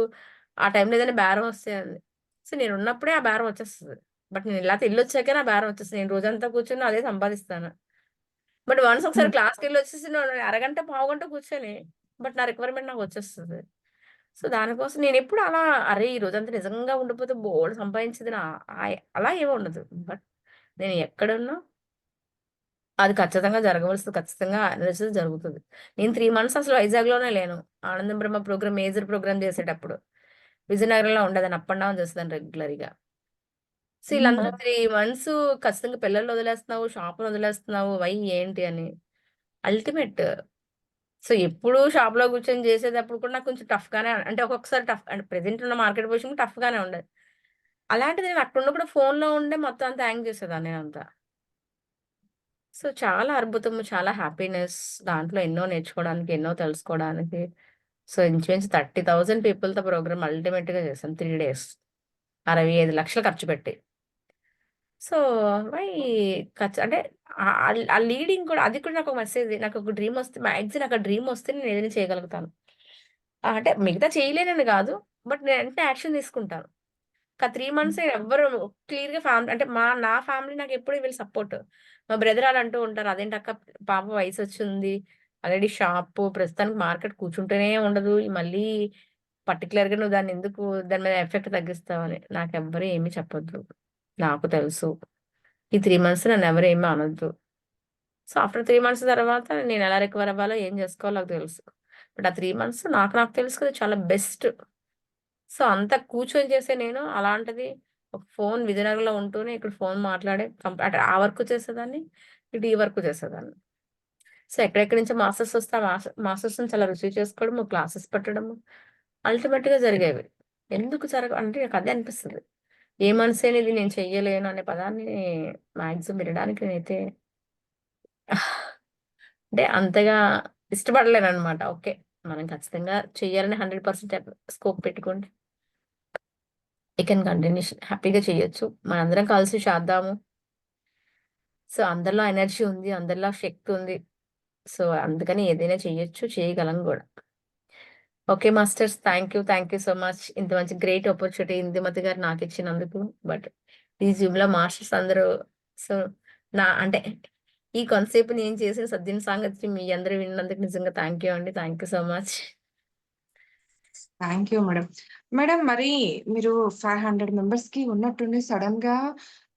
ఆ టైంలో ఏదైనా బేరం వస్తే అంది. సో, నేనున్నప్పుడే ఆ బేరం వచ్చేస్తది. బట్ నేను లేతే ఎళ్ళొచ్చాకే నా బేరం వచ్చేస్తది. నేను రోజంతా కూర్చొని అదే సంపాదిస్తాను. బట్ వన్స్ ఒకసారి క్లాస్‌కెళ్ళొచ్చేసి నేను అరగంట, పావుగంట కూర్చొని బట్ నా రిక్వైర్మెంట్ నాకొచ్చేస్తది. సో, దానికోసం నేనెప్పుడు అలా అరే! ఈ రోజంతా నిజంగా ఉండిపోతే బోలెడు సంపాదించేదని అలా ఏమి ఉండదు. బట్ నేను ఎక్కడున్నా అది ఖచ్చితంగా జరగవలసింది ఖచ్చితంగా అనేసి జరుగుతది. నేను 3 మంత్స్ అసలు వైజాగ్‌లోనే లేను. ఆనందం బ్రహ్మ ప్రోగ్రామ్ మేజర్ ప్రోగ్రామ్ చేసేటప్పుడు. విజయనగరంలో ఉండేదాన్ని. అప్ అండ్ డౌన్ చేసేదాన్ని రెగ్యులర్‌గా. సో, ఈళ్ళందరూ 3 మంత్స్ ఖచ్చితంగా పిల్లల్ని వదిలేస్తున్నావు, షాప్‌ని వదిలేస్తున్నావు. ఏంటి అని. అల్టిమేట్. సో, ఎప్పుడూ షాప్‌లో కూర్చొని చేసేటప్పుడు కూడా నాకు కొంచెం టఫ్‌గానే అంటే ఒక్కొక్కసారి అంటే ప్రెజెంట్ ఉన్న మార్కెట్ పొజిషన్ టఫ్‌గానే ఉండేది. అలాంటిది నేను అక్కడ ఉన్నప్పుడు ఫోన్‌లో ఉండే మొత్తం అంతా యాంగ్ చేసేదాన్ని నేనంతా. సో, చాలా అద్భుతము. చాలా హ్యాపీనెస్. దాంట్లో ఎన్నో నేర్చుకోవడానికి, ఎన్నో తెలుసుకోవడానికి. సో, ఇంచుమించు 30,000 పీపుల్‌తో ప్రోగ్రామ్ అల్టిమేట్‌గా చేశాను 3 డేస్. 65,00,000 ఖర్చు పెట్టి. సో, వై అంటే ఆ లీడింగ్ కూడా అది కూడా నాకొక మెసేజ్. నాకొక డ్రీమొస్తే మాక్సిమం నాకు ఆ డ్రీమొస్తే నేను ఏదైనా చేయగలుగుతాను. అంటే మిగతా చేయలేనని గాదు. బట్ నేను వెంటనే యాక్షన్ తీసుకుంటాను. 3 మంత్స్ ఎవ్వరు క్లియర్‌గా అంటే నా ఫ్యామిలీ నాకెప్పుడు వీళ్ళు సపోర్ట్. మా బ్రదర్ ఆళ్ళు అంటూ ఉంటారు. "అదేంటక్క పాప వయసొచ్చింది. ఆల్రెడీ షాపు ప్రస్తుతానికి మార్కెట్ కూర్చుంటూనే ఉండదు. మళ్ళీ పర్టిక్యులర్‌గా నువ్వు దాని మీద ఎఫెక్ట్ తగ్గిస్తావని." నాకెవ్వరు ఏమి చెప్పొద్దు. నాకు తెలుసు. ఈ 3 మంత్స్ నన్నెవరు ఏమి అనొద్దు. సో, ఆఫ్టర్ 3 మంత్స్ తర్వాత నేనెలా రికవర్ అవ్వాలో, ఏం జేసుకోవాలో నాకు తెలుసు. బట్ ఆ 3 మంత్స్ నాకు తెలుసు కదా! చాలా బెస్ట్. సో, అంత కూర్చొని చేసే నేను అలాంటిది ఒక విజయనగరంలో ఉంటూనే ఇక్కడ మాట్లాడే అంటే ఆ వర్క్ చేసేదాన్ని. ఇటు ఈ వర్క్ చేసేదాన్ని. సో, ఎక్కడెక్కడి నుంచో మాస్టర్స్ వస్తే ఆ మాస్టర్స్‌ని చాలా రిసీవ్ చేసుకోవడము, క్లాసెస్ పెట్టడము అల్టిమేట్‌గా జరిగేవి. ఎందుకు అంటే నాకదే అనిపిస్తది. ఏ మనిషైనా ఇది నేను చెయ్యలేను అనే పదాన్ని మాక్సిమం వినడానికి నేనైతే అంటే అంతగా ఇష్టపడలేననమాట. ఓకే. మనం ఖచ్చితంగా చెయ్యాలని 100% స్కోప్ పెట్టుకుంటే ఐ కెన్ కంటిన్యూషన్ హ్యాపీగా చేయొచ్చు. మనందరం కలిసి చేద్దాము. సో, అందరిలో ఎనర్జీ ఉంది. అందరిలో శక్తి ఉంది. సో, అందుకని ఏదైనా చేయొచ్చు. చేయగలం గూడా. Okay masters. Thank you so much. ఇంత మంచి గ్రేట్ ఆపర్చునిటీ ఇందుమతి గారు నాకిచ్చినందుకు. బట్ ఈ జూమ్‌లో మాస్టర్స్ అందరూ సో, అంటే ఈ కొంతసేపు నేను చేసిన సద్దిన సాంగత్యం మీ అందరూ విన్నందుకు నిజంగా థ్యాంక్ యూ అండి. Thank you so much. Thank you madam. Madam మరి మీరు 500 మెంబర్స్‌కి ఉన్నట్టుండి సడెన్‌గా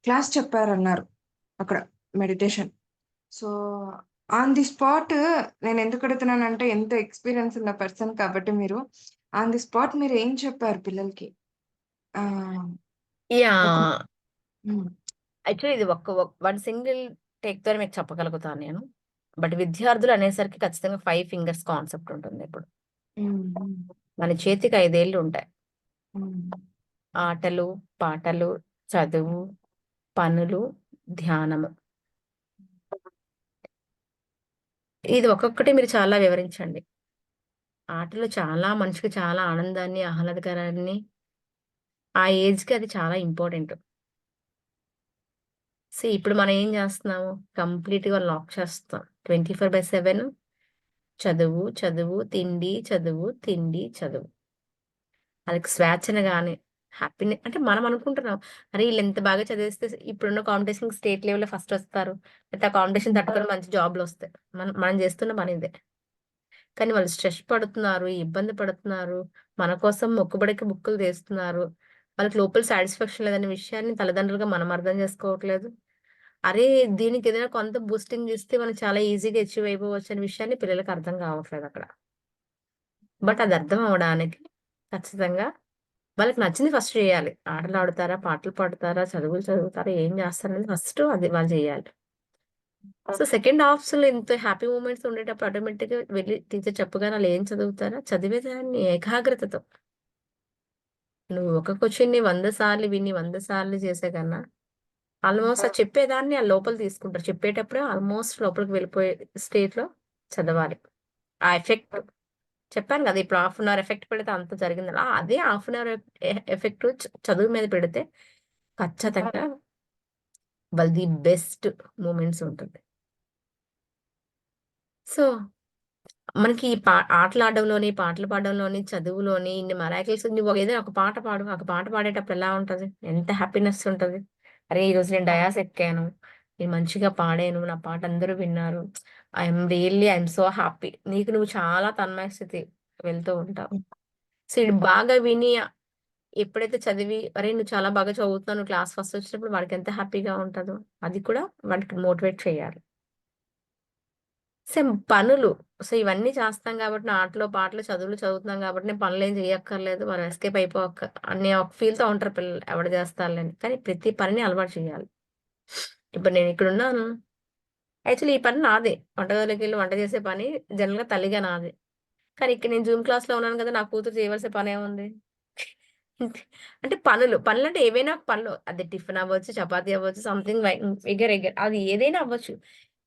క్లాస్ చెప్పారన్నారు అక్కడ meditation. So, on the spot నేనెందుకు అడుగుతున్నానంటే ఎంతో ఎక్స్‌పీరియన్స్ ఉన్న పర్సన్ కాబట్టి మీరు ఆన్ ది స్పాట్ మీరేం చెప్పారు పిల్లలకి? ఆహ్, ఒక యాహ్! హ్మ్. యాక్చువల్లీ ఇది వన్ సింగిల్ టేక్‌తోనే మీకు చెప్పగలుగుతాను నేను. బట్ విద్యార్థులు అనేసరికి ఖచ్చితంగా 5 ఫింగర్స్ కాన్సెప్ట్ ఉంటుందిప్పుడు. హ్మ్. హ్మ్. మన చేతికి 5 ఏళ్ళు ఉంటాయి. హ్మ్. ఆటలు, పాటలు, చదువు, పనులు, ధ్యానము. ఇది ఒక్కొక్కటి మీరు చాలా వివరించండి. ఆటలు చాలా మనిషికి చాలా ఆనందాన్ని, ఆహ్లాదకరాన్ని ఆ ఏజ్‌కి అది చాలా ఇంపార్టెంట్. ఇప్పుడు మనం ఏం జేస్తున్నాము? కంప్లీట్‌గా లాక్ చేస్తాం. 24/7 చదువు, చదువు, తిండి, చదువు, తిండి, చదువు. ఆళ్ళకి స్వేచ్ఛను గాని, అంటే మనం అనుకుంటున్నాం. అరే! ఈళ్ళెంత బాగా చదివిస్తే ఇప్పుడున్న కాంపిటీషన్‌కి స్టేట్ లెవెల్‌లో ఫస్ట్ వస్తారు. లేతే ఆ కాంపిటీషన్ తట్టుకొని మంచి జాబ్‌లొస్తాయి. మనం మనం జేస్తున్న పని ఇదే. కానీ వాళ్ళు స్ట్రెస్ పడుతున్నారు, ఇబ్బంది పడుతున్నారు. మన కోసం మొక్కుబడికి బుక్కులు తీస్తున్నారు. వాళ్ళకి లోపల సాటిస్ఫాక్షన్ లేదనే విషయాన్ని తల్లిదండ్రులుగా మనం అర్థం చేసుకోవట్లేదు. అరే! దీనికేదైనా కొంత బూస్టింగ్ ఇస్తే మనం చాలా ఈజీగా అచీవ్ అయిపోవచ్చనే విషయాన్ని పిల్లలకి అర్థం కావట్లేదక్కడ. బట్ అది అర్థం అవ్వడానికి ఖచ్చితంగా వాళ్ళకి నచ్చింది ఫస్ట్ చేయాలి. ఆటలాడుతారా? పాటలు పాడుతారా? చదువులు చదువుతారా? ఏం చేస్తారనేది ఫస్ట్ అది వాళ్ళు చేయాలి. సో, సెకండ్ హాఫ్స్‌లో ఇంత హ్యాపీ మూమెంట్స్ ఉండేటప్పుడు ఆటోమేటిక్‌గా వెళ్లి టీచర్ చెప్పగానే ఆళ్ళేం చదువుతారా? చదివేదాన్ని ఏకాగ్రతతో. నువ్వు ఒక క్వెషన్‌ని 100 సార్లు విని, 100 సార్లు చేసే కన్నా, ఆల్‌మోస్ట్ అది చెప్పేదాన్ని ఆళ్ళు లోపల తీసుకుంటారు. చెప్పేటప్పుడే ఆల్‌మోస్ట్ లోపలికి వెళ్ళిపోయే స్టేట్‌లో చదవాలి. ఆ ఎఫెక్ట్ చెప్పాను గదా! ఇప్పుడు హాఫ్ అన్ అవర్ ఎఫెక్ట్ పెడితే అంత జరిగిందని. అదే హాఫ్ అన్ అవర్ ఎఫెక్ట్ చదువు మీద పెడితే ఖచ్చితంగా వాళ్ళది బెస్ట్ మూమెంట్స్ ఉంటుంది. సో మనకి ఈ ఆటలాడడంలోని, పాటలు పాడడంలోని, చదువులోని ఇన్ని మిరాకిల్స్ ఏదైనా ఒక పాట పాడు. ఒక పాట పాడేటప్పుడు ఎలా ఉంటది? ఎంత హ్యాపీనెస్ ఉంటది. అరే! ఈరోజు నేను డయాస్ ఎక్కాను. నేను మంచిగా పాడాను. నా పాట అందరూ విన్నారు. I am so happy. నీకు నువ్వు చాలా తన్మయ స్థితి వెళ్తూ ఉంటావు. హ్మ్. సో, ఇది బాగా విని ఎప్పుడైతే చదివి అరే! నువ్వు చాలా బాగా చదువుతున్నావు. నువ్వు క్లాస్ ఫస్ట్ వచ్చినప్పుడు వాడికెంత హ్యాపీగా ఉంటదో అది కూడా వాడికి మోటివేట్ చేయాలి. పనులు. ఇవన్నీ చేస్తాం గాబట్టి, నా ఆటలు, పాటలు, చదువులు చదువుతున్నాం గాబట్టి, నేను పనులేం జేయక్కర్లేదు. మనం ఎస్కేప్ అనే ఒక ఫీల్‌తో ఉంటారు పిల్లలు. ఎవడు జేస్తారులే అని. కానీ ప్రతి పనిని అలవాటు చేయాలి. ఇప్పుడు నేనిక్కడున్నాను. యాక్చువల్లీ ఈ పని నాదే. వంటగదిలోకెళ్ళి వంట చేసే పని జనరల్‌గా తల్లిగా నాదే. కానీ ఇక్కడ నేను జూమ్ క్లాస్‌లో ఉన్నాను గదా! నా కూతురు చేయవలసిన పనేముంది? అంతే. అంటే పనులు. పనులంటే ఏవైనా పనులు. అది టిఫిన్ అవ్వచ్చు, చపాతీ అవ్వచ్చు, సంథింగ్ ఎగర్ అది ఏదైనా అవ్వచ్చు.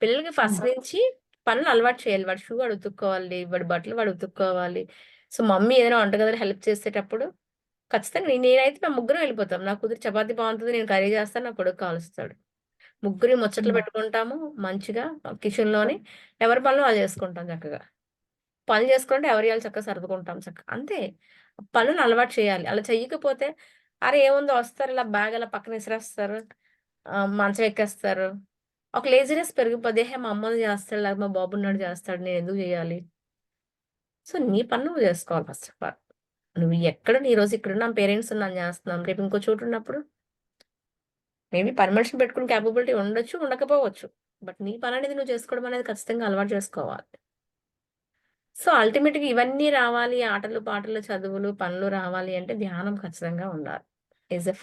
పిల్లలకి ఫస్ట్ హ్మ్. నుంచి పనులు అలవాటు చేయాలి. వాడి షూ వాడు ఉతుక్కోవాలి. వాడి బట్టలు వాడు ఉతుక్కోవాలి. మమ్మీ ఏదైనా వంటగదిలో హెల్ప్ చేసేటప్పుడు ఖచ్చితంగా నేనైతే మేము ముగ్గురం వెళ్ళిపోతాం. నా కూతురు చపాతీ బావుంటది. నేను కర్రీ చేస్తాను. నా కొడుకు కాలుస్తాడు. ముగ్గురి ముచ్చట్లు హ్మ్. పెట్టుకుంటాము మంచిగా కిచెన్‌లోని. ఎవరి పనులు వాళ్ళు చేసుకుంటాం చక్కగా. పనులు చేసుకుంటే ఎవరియి ఆళ్ళు చక్కగా సర్దుకుంటాం అంతే. పనులు అలవాటు చేయాలి. అలా చెయ్యకపోతే అరే! ఏముంది వస్తారు ఇలా బ్యాగ్ అలా పక్కన విసిరేస్తారు. మంచం ఎక్కేస్తారు. ఒక లేజినెస్ పెరిగిపోద్ది. మా అమ్మోళ్ళు చేస్తాడు లేకపోతే మా బాబున్నాడు చేస్తాడు. నేనెందుకు చేయాలి? నీ పని నువ్వు చేసుకోవాలి ఫస్ట్ ఆఫ్ ఆల్. నువ్వు ఈరోజు ఇక్కడున్నాం పేరెంట్స్ ఉన్నాం చేస్తున్నాం. రేపు ఇంకో చోటున్నప్పుడు మేబీ పని మనిషిని పెట్టుకునే కేపబిలిటీ ఉండొచ్చు, ఉండకపోవచ్చు. బట్ నీ పననేది నువ్వు చేసుకోవడం అనేది ఖచ్చితంగా అలవాటు చేసుకోవాలి. అల్టిమేట్‌గా ఇవన్నీ రావాలి. ఆటలు, పాటలు, చదువులు, పనులు రావాలి అంటే ధ్యానం ఖచ్చితంగా ఉండాలి. ఈస్ ఎ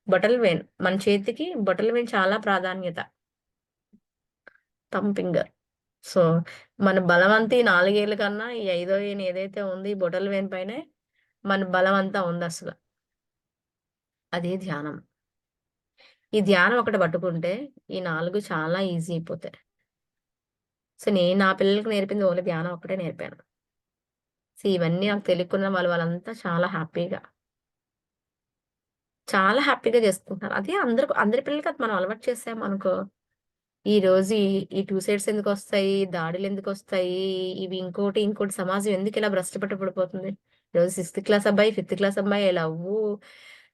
బొటల్ వేన్. మన చేతికి బొటల్ వేన్ చాలా ప్రాధాన్యత. Thumb finger. సో, మన బలమంతా ఈ 4 ఏళ్ల కన్నా ఈ ఐదో ఏలు ఏదైతే ఉంది ఈ బొటల్ వేన్ పైనే మన బలమంతా ఉందసల. అదే ధ్యానం. ఈ ధ్యానం ఒకటి పట్టుకుంటే ఈ 4 చాలా ఈజీ అయిపోతాయి. నేను నా పిల్లలకి నేర్పింది ఓన్లీ ధ్యానం ఒక్కటే నేర్పాను. ఇవన్నీ నాకు తెలియకున్న వాళ్ళంతా చాలా హ్యాపీగా చేసుకుంటున్నారు. అదే అందరి పిల్లలకి అది మనం అలవాటు చేసామనుకో, ఈరోజు ఈ 2 సైడ్స్ ఎందుకొస్తాయి? దాడులెందుకొస్తాయి? ఇవి ఇంకోటి సమాజం ఎందుకిలా భ్రష్టు పడిపోతుంది? ఈరోజు సిక్స్త్ క్లాస్ అబ్బాయి, ఫిఫ్త్ క్లాస్ అమ్మాయి లవ్వు,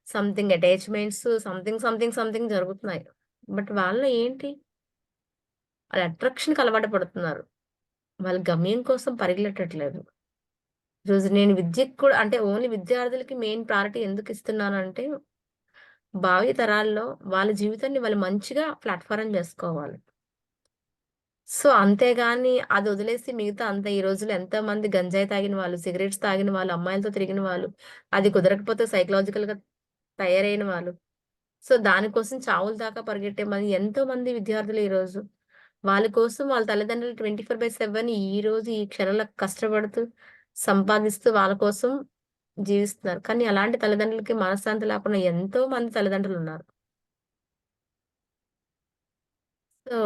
సంథింగ్ అటాచ్‌మెంట్స్ సంథింగ్ జరుగుతున్నాయి. బట్ వాళ్ళలో ఏంటి? వాళ్ళ అట్రాక్షన్‌కి అలవాటు పడుతున్నారు. వాళ్ళ గమ్యం కోసం పరిగెట్టట్లేదు. ఈరోజు నేను విద్యకు కూడా అంటే ఓన్లీ విద్యార్థులకి మెయిన్ ప్రయారిటీ ఎందుకు ఇస్తున్నానంటే, భావి తరాల్లో వాళ్ళ జీవితాన్ని వాళ్ళు మంచిగా ప్లాట్‌ఫార్మ్ చేసుకోవాలి. సో, అంతేగాని అదొదిలేసి మిగతా అంతా ఈ రోజుల్లో ఎంతోమంది గంజాయి తాగిన వాళ్ళు, సిగరెట్స్ తాగిన వాళ్ళు, అమ్మాయిలతో తిరిగిన వాళ్ళు, అది కుదరకపోతే సైకలాజికల్‌గా తయారైన వాళ్ళు. సో, దానికోసం చావుల దాకా పరిగెట్టే ఎంతోమంది విద్యార్థులు ఈరోజు. వాళ్ళ కోసం వాళ్ళ తల్లిదండ్రులు 24/7 ఈరోజు ఈ క్షణంలో కష్టపడుతూ, సంపాదిస్తూ వాళ్ళ కోసం జీవిస్తున్నారు. కానీ అలాంటి తల్లిదండ్రులకి మనశ్శాంతి లేకుండా ఎంతో మంది తల్లిదండ్రులున్నారు. సో,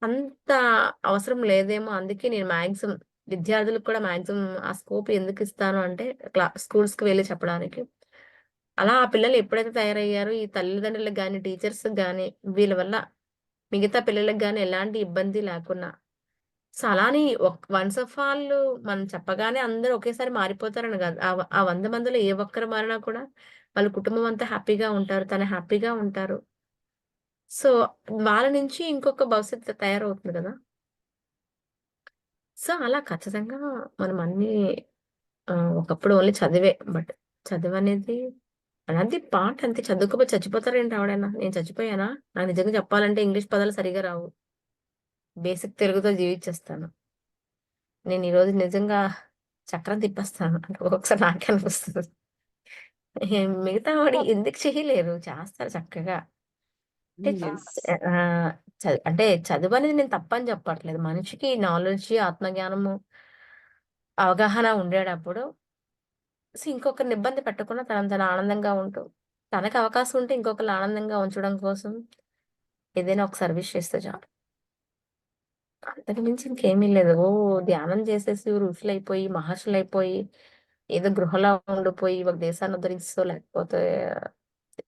అంత అవసరం లేదేమో. అందుకే నేను మాక్సిమం విద్యార్థులకు కూడా మాక్సిమం ఆ స్కోప్ ఎందుకిస్తాను అంటే స్కూల్స్‌కి వెళ్లి చెప్పడానికి. అలా ఆ పిల్లలు ఎప్పుడైతే తయారయ్యారో ఈ తల్లిదండ్రులకు గాని, టీచర్స్‌కి గాని వీళ్ళ వల్ల మిగతా పిల్లలకి గాని ఎలాంటి ఇబ్బంది లేకుండా సో, అలా అని వన్స్ ఆఫ్ ఆల్ మనం చెప్పగానే అందరూ ఒకేసారి మారిపోతారని గాదు. ఆ 100 మందిలో ఏ ఒక్కరు మారినా కూడా వాళ్ళ కుటుంబం అంతా హ్యాపీగా ఉంటారు. తను హ్యాపీగా ఉంటారు. సో, వాళ్ళ నుంచి ఇంకొక భవిష్యత్తు తయారవుతుంది గదా! సో, అలా ఖచ్చితంగా మనం అన్నీ ఒకప్పుడు ఓన్లీ చదివే. బట్ చదువనేది అలాంటి పార్ట్ అంతే. చదువుకోకపోతే చచ్చిపోతారేంటి ఎవడైనా? నేను చచ్చిపోయానా? నాకు నిజంగా చెప్పాలంటే ఇంగ్లీష్ పదాలు సరిగ్గా రావు. బేసిక్ తెలుగుతో జీవిచ్చేస్తాను. నేను ఈరోజు నిజంగా చక్రం తిప్పేస్తాను. అంటే ఒక్కొక్కసారి నాకే అనిపిస్తది. మిగతా వాడు ఎందుకు చేయలేరు? చేస్తారు చక్కగా. అంటే యెస్. ఆహ్, అంటే చదువనేది నేను తప్పని చెప్పట్లేదు. మనిషికి నాలెడ్జ్, ఆత్మజ్ఞానము, అవగాహన ఉండేటప్పుడు ఇంకొకరిని ఇబ్బంది పెట్టకుండా తను ఆనందంగా ఉంటూ, తనకి అవకాశం ఉంటే ఇంకొకరిని ఆనందంగా ఉంచడం కోసం ఏదైనా ఒక సర్విస్ చేస్తే చాలు. అంతకు మించి ఇంకేమీ లేదు. ధ్యానం చేసేసి ఋషులైపోయి, మహర్షులైపోయి, ఏదో గృహలో ఉండిపోయి ఒక దేశాన్ని ఉద్ధరిస్తూ లేకపోతే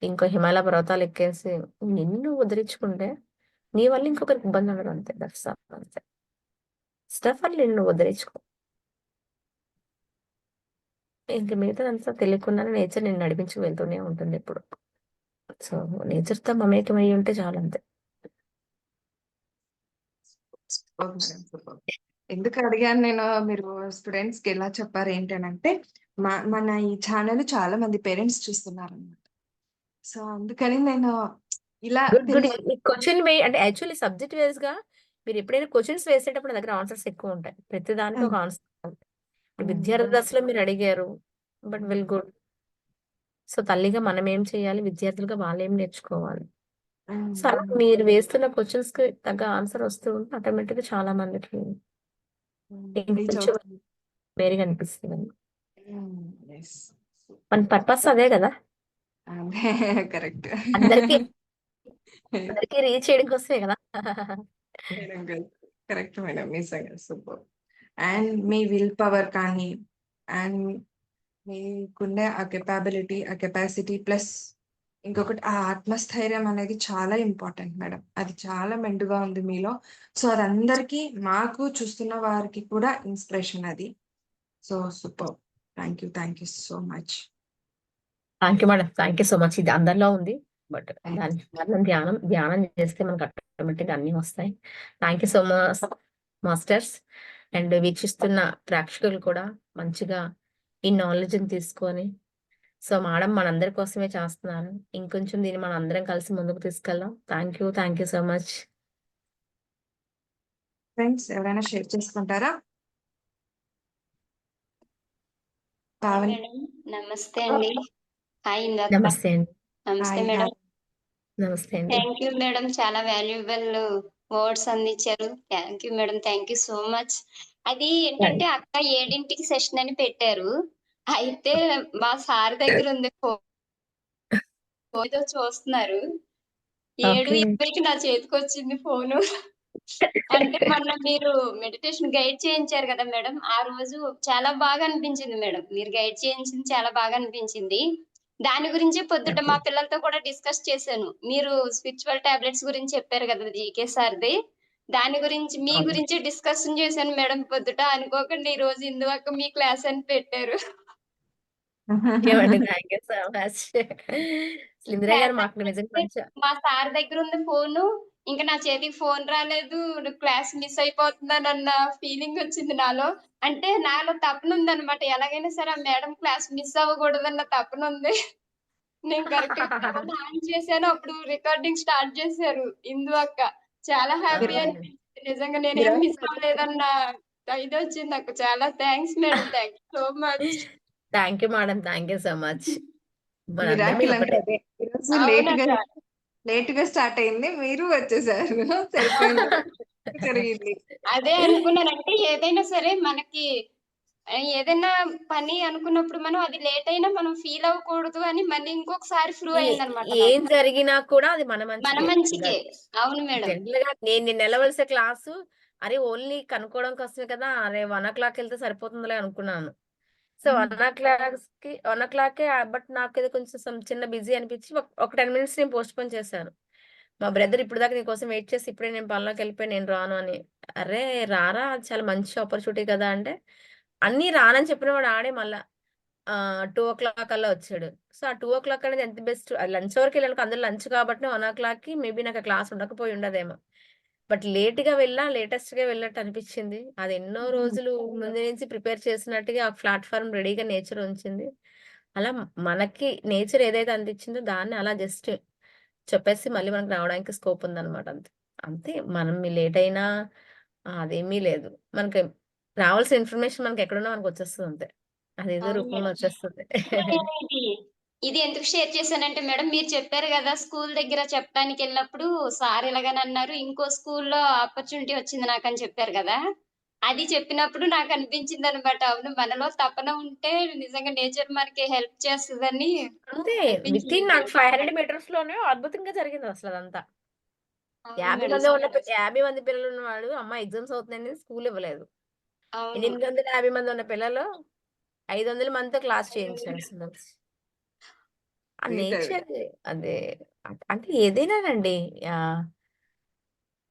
ఇంకో హిమాలయ పర్వతాలు ఎక్కేసి నిన్ను ఉద్ధరించుకుంటే, నీ వల్ల ఇంకొకరికి ఇబ్బంది ఉండదు అంతే. దట్స్ ఆల్ అంతే. ఫస్ట్ ఆఫ్ ఆల్ నిన్ను ఉద్ధరించుకో. ఇంక మిగతాదంతా తెలియకుండానే నేచర్ నిన్ను నడిపించుకు వెళ్తూనే ఉంటుంది ఎప్పుడు. సో, నేచర్‌తో మమేకమై ఉంటే చాలంతే. Super madam. సూపర్. ఎందుకు అడిగాను నేను మీరు స్టూడెంట్స్‌కి ఎలా చెప్పారు ఏంటి అనంటే, మన ఈ ఛానెల్ చాలా మంది పేరెంట్స్ చూస్తున్నారనమాట. సో, అందుకని నేను ఇలా గుడ్. గుడ్. తెలియ ఈ క్వెషన్ అంటే యాక్చువల్లీ సబ్జెక్ట్ వైస్‌గా మీరెప్పుడైనా క్వెషన్స్ వేసేటప్పుడు నా దగ్గర ఆన్సర్స్ ఎక్కువుంటాయి. ప్రతి దానికి ఒక హ్మ్. ఆన్సర్ ఉంటది. ఇప్పుడు విద్యార్థి హ్మ్. దశలో మీరడిగారు. But well good. సో, తల్లిగా మనమేం చేయాలి? విద్యార్థులుగా వాళ్ళేం నేర్చుకోవాలి? సో, అలా హ్మ్. మీరు వేస్తున్న క్వెషన్స్‌కి తగ్గ ఆన్సర్ వస్తూ ఉంటే ఆటోమేటిక్‌గా చాలా మందికి రీచ్ ఇంకొంచెం అవుతుంది. వేరుగా అనిపిస్తదండి. యెస్. మన పర్పస్ అదే గదా! అదే కరెక్ట్. అందరికి అందరికి రీచ్ చేయడం కోసమే గదా! మేడం గారు. Correct madam. నిజంగా సూపర్. అండ్ మీ విల్ పవర్ కానీ, అండ్ మీకున్న ఆ కేపబిలిటీ, ఆ కెపాసిటీ ప్లస్ ఇంకొకటి ఆ ఆత్మస్థైర్యం అనేది చాలా ఇంపార్టెంట్ మేడం. అది చాలా మెండుగా ఉంది మీలో. సో, అదందరికీ మాకు చూస్తున్న వారికి కూడా ఇన్‌స్పిరేషన్ అది. So, superb. Thank you so much. Thank you madam. Thank you so much. ఇది అందరిలో ఉంది. But thanks. దానికి కారణం ధ్యానం. ధ్యానం చేస్తే మనకు ఆటోమేటిక్‌గా అన్నీ వస్తాయి. Thank you so much masters. And వీక్షిస్తున్న ప్రేక్షకులు కూడా మంచిగా ఈ నాలెడ్జ్‌ని తీసుకొని సో, మేడం మనందరి కోసమే చేస్తున్నారు. ఇంకొంచెం దీన్ని మనందరం కలిసి ముందుకు తీసుకెళ్దాం. Thank you so much. Friends ఎవరైనా షేర్ చేసుకుంటారా? హాయ్ పావని. మేడం. నమస్తే అండి. హాయ్ ఇందక్క. నమస్తే అండి. నమస్తే హాయ్. మేడం. హాయ్. నమస్తే అండి. Thank you madam. చాలా వాల్యుబుల్ వర్డ్స్ అందించారు. Thank you madam. Thank you so much. అది ఏంటంటే అక్క 7కి సెషన్ అని పెట్టారు. అయితే మా సార్ దగ్గర ఉంది ఫోన్‌తో చూస్తున్నారు. ఓకే. 7:20కి నా చేతికొచ్చింది ఫోను. అంటే మొన్న మీరు మెడిటేషన్ గైడ్ చేయించారు కదా మేడం! ఆ రోజు చాలా బాగా అనిపించింది మేడం. మీరు గైడ్ చేయించింది చాలా బాగా అనిపించింది. దాని గురించే పొద్దుట ఓకే. మా పిల్లలతో కూడా డిస్కస్ చేశాను. మీరు స్పిరిచ్యువల్ టాబ్లెట్స్ గురించి చెప్పారు కదా! జీకే సార్‌ది. దాని గురించి మీ అవును. గురించే డిస్కషన్ చేశాను మేడం పొద్దుట. అనుకోకుండా ఈరోజు ఇందు అక్క మీ క్లాస్ అని పెట్టారు. ఏవండి thank you so much. Indira గారు క్లాస్ మాకు నిజంగా అయిపోయింది. మంచి మా సార్ దగ్గరుంది ఫోను. ఇంక నా చేతికి ఫోను రాలేదు. క్లాస్ మిస్ అయిపోతున్నానన్న ఫీలింగొచ్చింది నాలో. అంటే నాలో తపనుందనమాట. ఎలాగైనా సరే ఆ మేడం క్లాస్ మిస్ అవ్వకూడదన్న తపనుంది. నేను కరెక్ట్‌గా ఫోన్ ఆన్ చేశాను. అప్పుడు రికార్డింగ్ స్టార్ట్ చేశారు ఇందు అక్క. చాలా హ్యాపీ మీరు అనిపించింది. నిజంగా మీరు నేనేం మిస్ అవ్వలేదన్న ఇదొచ్చింది నాకు. చాలా thanks madam. Thank you so much. Thank you madam. Thank you so much. మనందరం మిరాకిల్ అంటే ఒకటే. అదే. ఈరోజు అవునక్క. లేట్‌గా స్టార్ట్ అయింది. మీరు వచ్చేసారు. సరిపోయింది. జరిగింది. అదే అనుకున్నాను. అంటే ఏదైనా సరే మనకి ఏదైనా పని అనుకున్నప్పుడు మనం అది లేట్ అయినా మనం ఫీల్ అవ్వకూడదు అని మళ్ళీ ఇంకొకసారి ప్రూవ్ ఏ అయిందనమాట ఏం నాకు. జరిగినా కూడా అది మన మన మంచికే. మంచికే. అవును మేడం. జనరల్‌గా నేను నిన్నెళ్ళవలసిన క్లాసు అరే! ఓన్లీ కనుక్కోవడం కోసమే కదా! అరే 1:00 ఎళ్తే సరిపోతుందిలే అనుకున్నాను. సో, హ్మ్. 1:00కే బట్ నాకేదో కొంచెం చిన్న బిజీ అనిపించి ఒక 10 మినిట్స్ నేను పోస్ట్‌పోన్ చేశాను. మా బ్రదర్ ఇప్పటిదాకా నీకోసం వెయిట్ చేసి ఇప్పుడే నేను పనిలోకెళ్ళిపోయి నేను రాను అని. అరే! రారా అది చాలా మంచి ఆపర్చునిటీ కదా! అంటే అన్నీ రానని చెప్పినవాడు ఆడే మళ్ళా. 2:00 కల్లా వచ్చాడు. సో, ఆ 2:00 అనేది ఎంత బెస్ట్ లంచ్ వరకెళ్ళాను. అందరూ లంచ్ కాబట్టి 1:00కి మేబీ నాకు ఆ క్లాస్ ఉండకపోయి ఉండదేమో. బట్ లేటెస్ట్‌గా వెళ్ళినట్టు అనిపిచ్చింది. అది ఎన్నో హ్మ్. రోజులు ముందు నుంచి ప్రిపేర్ చేసినట్టుగా ఆ ప్లాట్‌ఫార్మ్ రెడీగా నేచర్ ఉంచింది. అలా మనకి నేచర్ ఏదైతే అందించిందో దాన్ని అలా జస్ట్ చెప్పేసి మళ్ళీ మనకు రావడానికి స్కోప్ ఉందన్నమాట అంతే. అంతే మనం లేట్ అయినా అదేమీ లేదు. మనకి రావాల్సిన ఇన్ఫర్మేషన్ మనకెక్కడున్నా మనకొచ్చేస్తది అంతే. అదేదో అవును రూపంలో మేడం. వచ్చేస్తది. సో, నేను ఇది ఎందుకు షేర్ చేశానంటే మేడం మీరు చెప్పారు గదా! స్కూల్ దగ్గర చెప్పడానికెళ్ళినప్పుడు సార్ ఇలాగనన్నారు. ఇంకో స్కూల్‌లో ఆపర్చునిటీ వచ్చింది నాకని చెప్పారు గదా! అది చెప్పినప్పుడు నాకనిపించిందనమాట. అవును మనలో తపన ఉంటే నిజంగా నేచర్ మనకి హెల్ప్ చేస్తదని అంతే అనిపించింది వితిన్ నాకు మేడం. 500 మీటర్స్‌లోనే అద్భుతంగా జరిగిందసలదంతా. అవును 50 మేడం. మందే ఉన్న సూపర్. 50 మంది పిల్లలున్నవాడు అమ్మ ఎగ్జామ్స్ అవుతున్నాయని స్కూల్ ఇవ్వలేదు. అవును. 850 మంది ఉన్న పిల్లలు 500 మందితో క్లాస్ చేయించాడు అసలు. ఆ గ్రేట్ ఆవిడ. నేచర్ అదే అంటే ఏదైనానండి. ఆహ్,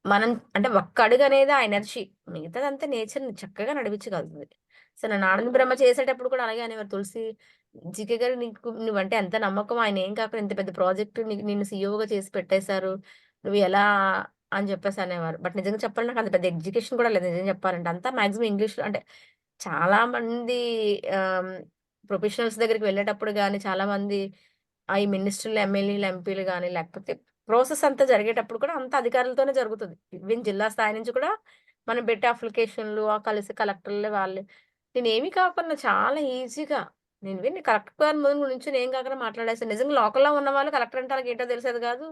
మనం అంటే ఒక్క అడుగనేది ఆ ఎనర్జీ. మిగతాదంతా నేచర్‌ని చక్కగా నడిపించగలుగుతది. సో, నన్ను 'ఆనంద బ్రహ్మ' చేసేటప్పుడు కూడా అలాగే అనేవారు. తులసి జీకే గారు నువ్వంటే ఎంత నమ్మకం. ఆయన ఏం కాకుండా ఇంత పెద్ద ప్రాజెక్ట్ నిన్ను సీఈఓగా చేసి పెట్టేశారు. నువ్వు ఎలా అని చెప్పేసి అనేవారు. బట్ నిజంగా చెప్పాలంటే నాకు అంత పెద్ద ఎడ్యుకేషన్ కూడా లేదు నిజంగా చెప్పాలంటే. అంతా మాక్సిమం ఇంగ్లీష్‌లో అంటే చాలా మంది ఆహ్, ప్రొఫెషనల్స్ దగ్గరికి వెళ్ళేటప్పుడు గాని, చాలామంది ఈ మినిస్టర్‌లు, ఎమ్మెల్యేలు, ఎంపీలు గాని లేకపోతే ప్రాసెస్ అంతా జరిగేటప్పుడు కూడా అంతా అధికారులతోనే జరుగుతది. ఈవెన్ జిల్లా స్థాయి నుంచి కూడా మనం పెట్టే అప్లికేషన్‌లు కలిసి కలెక్టర్‌లు వాళ్ళే. నేనేమి కాకుండా చాలా ఈజీగా నేను కలెక్టర్ గారి ముందు నుంచొని ఏం కాకుండా మాట్లాడేసాను. నిజంగా లోకల్‌లో ఉన్నవాళ్ళు కలెక్టర్ అంటే ఆళ్ళకేంటో తెలిసేది కాదు.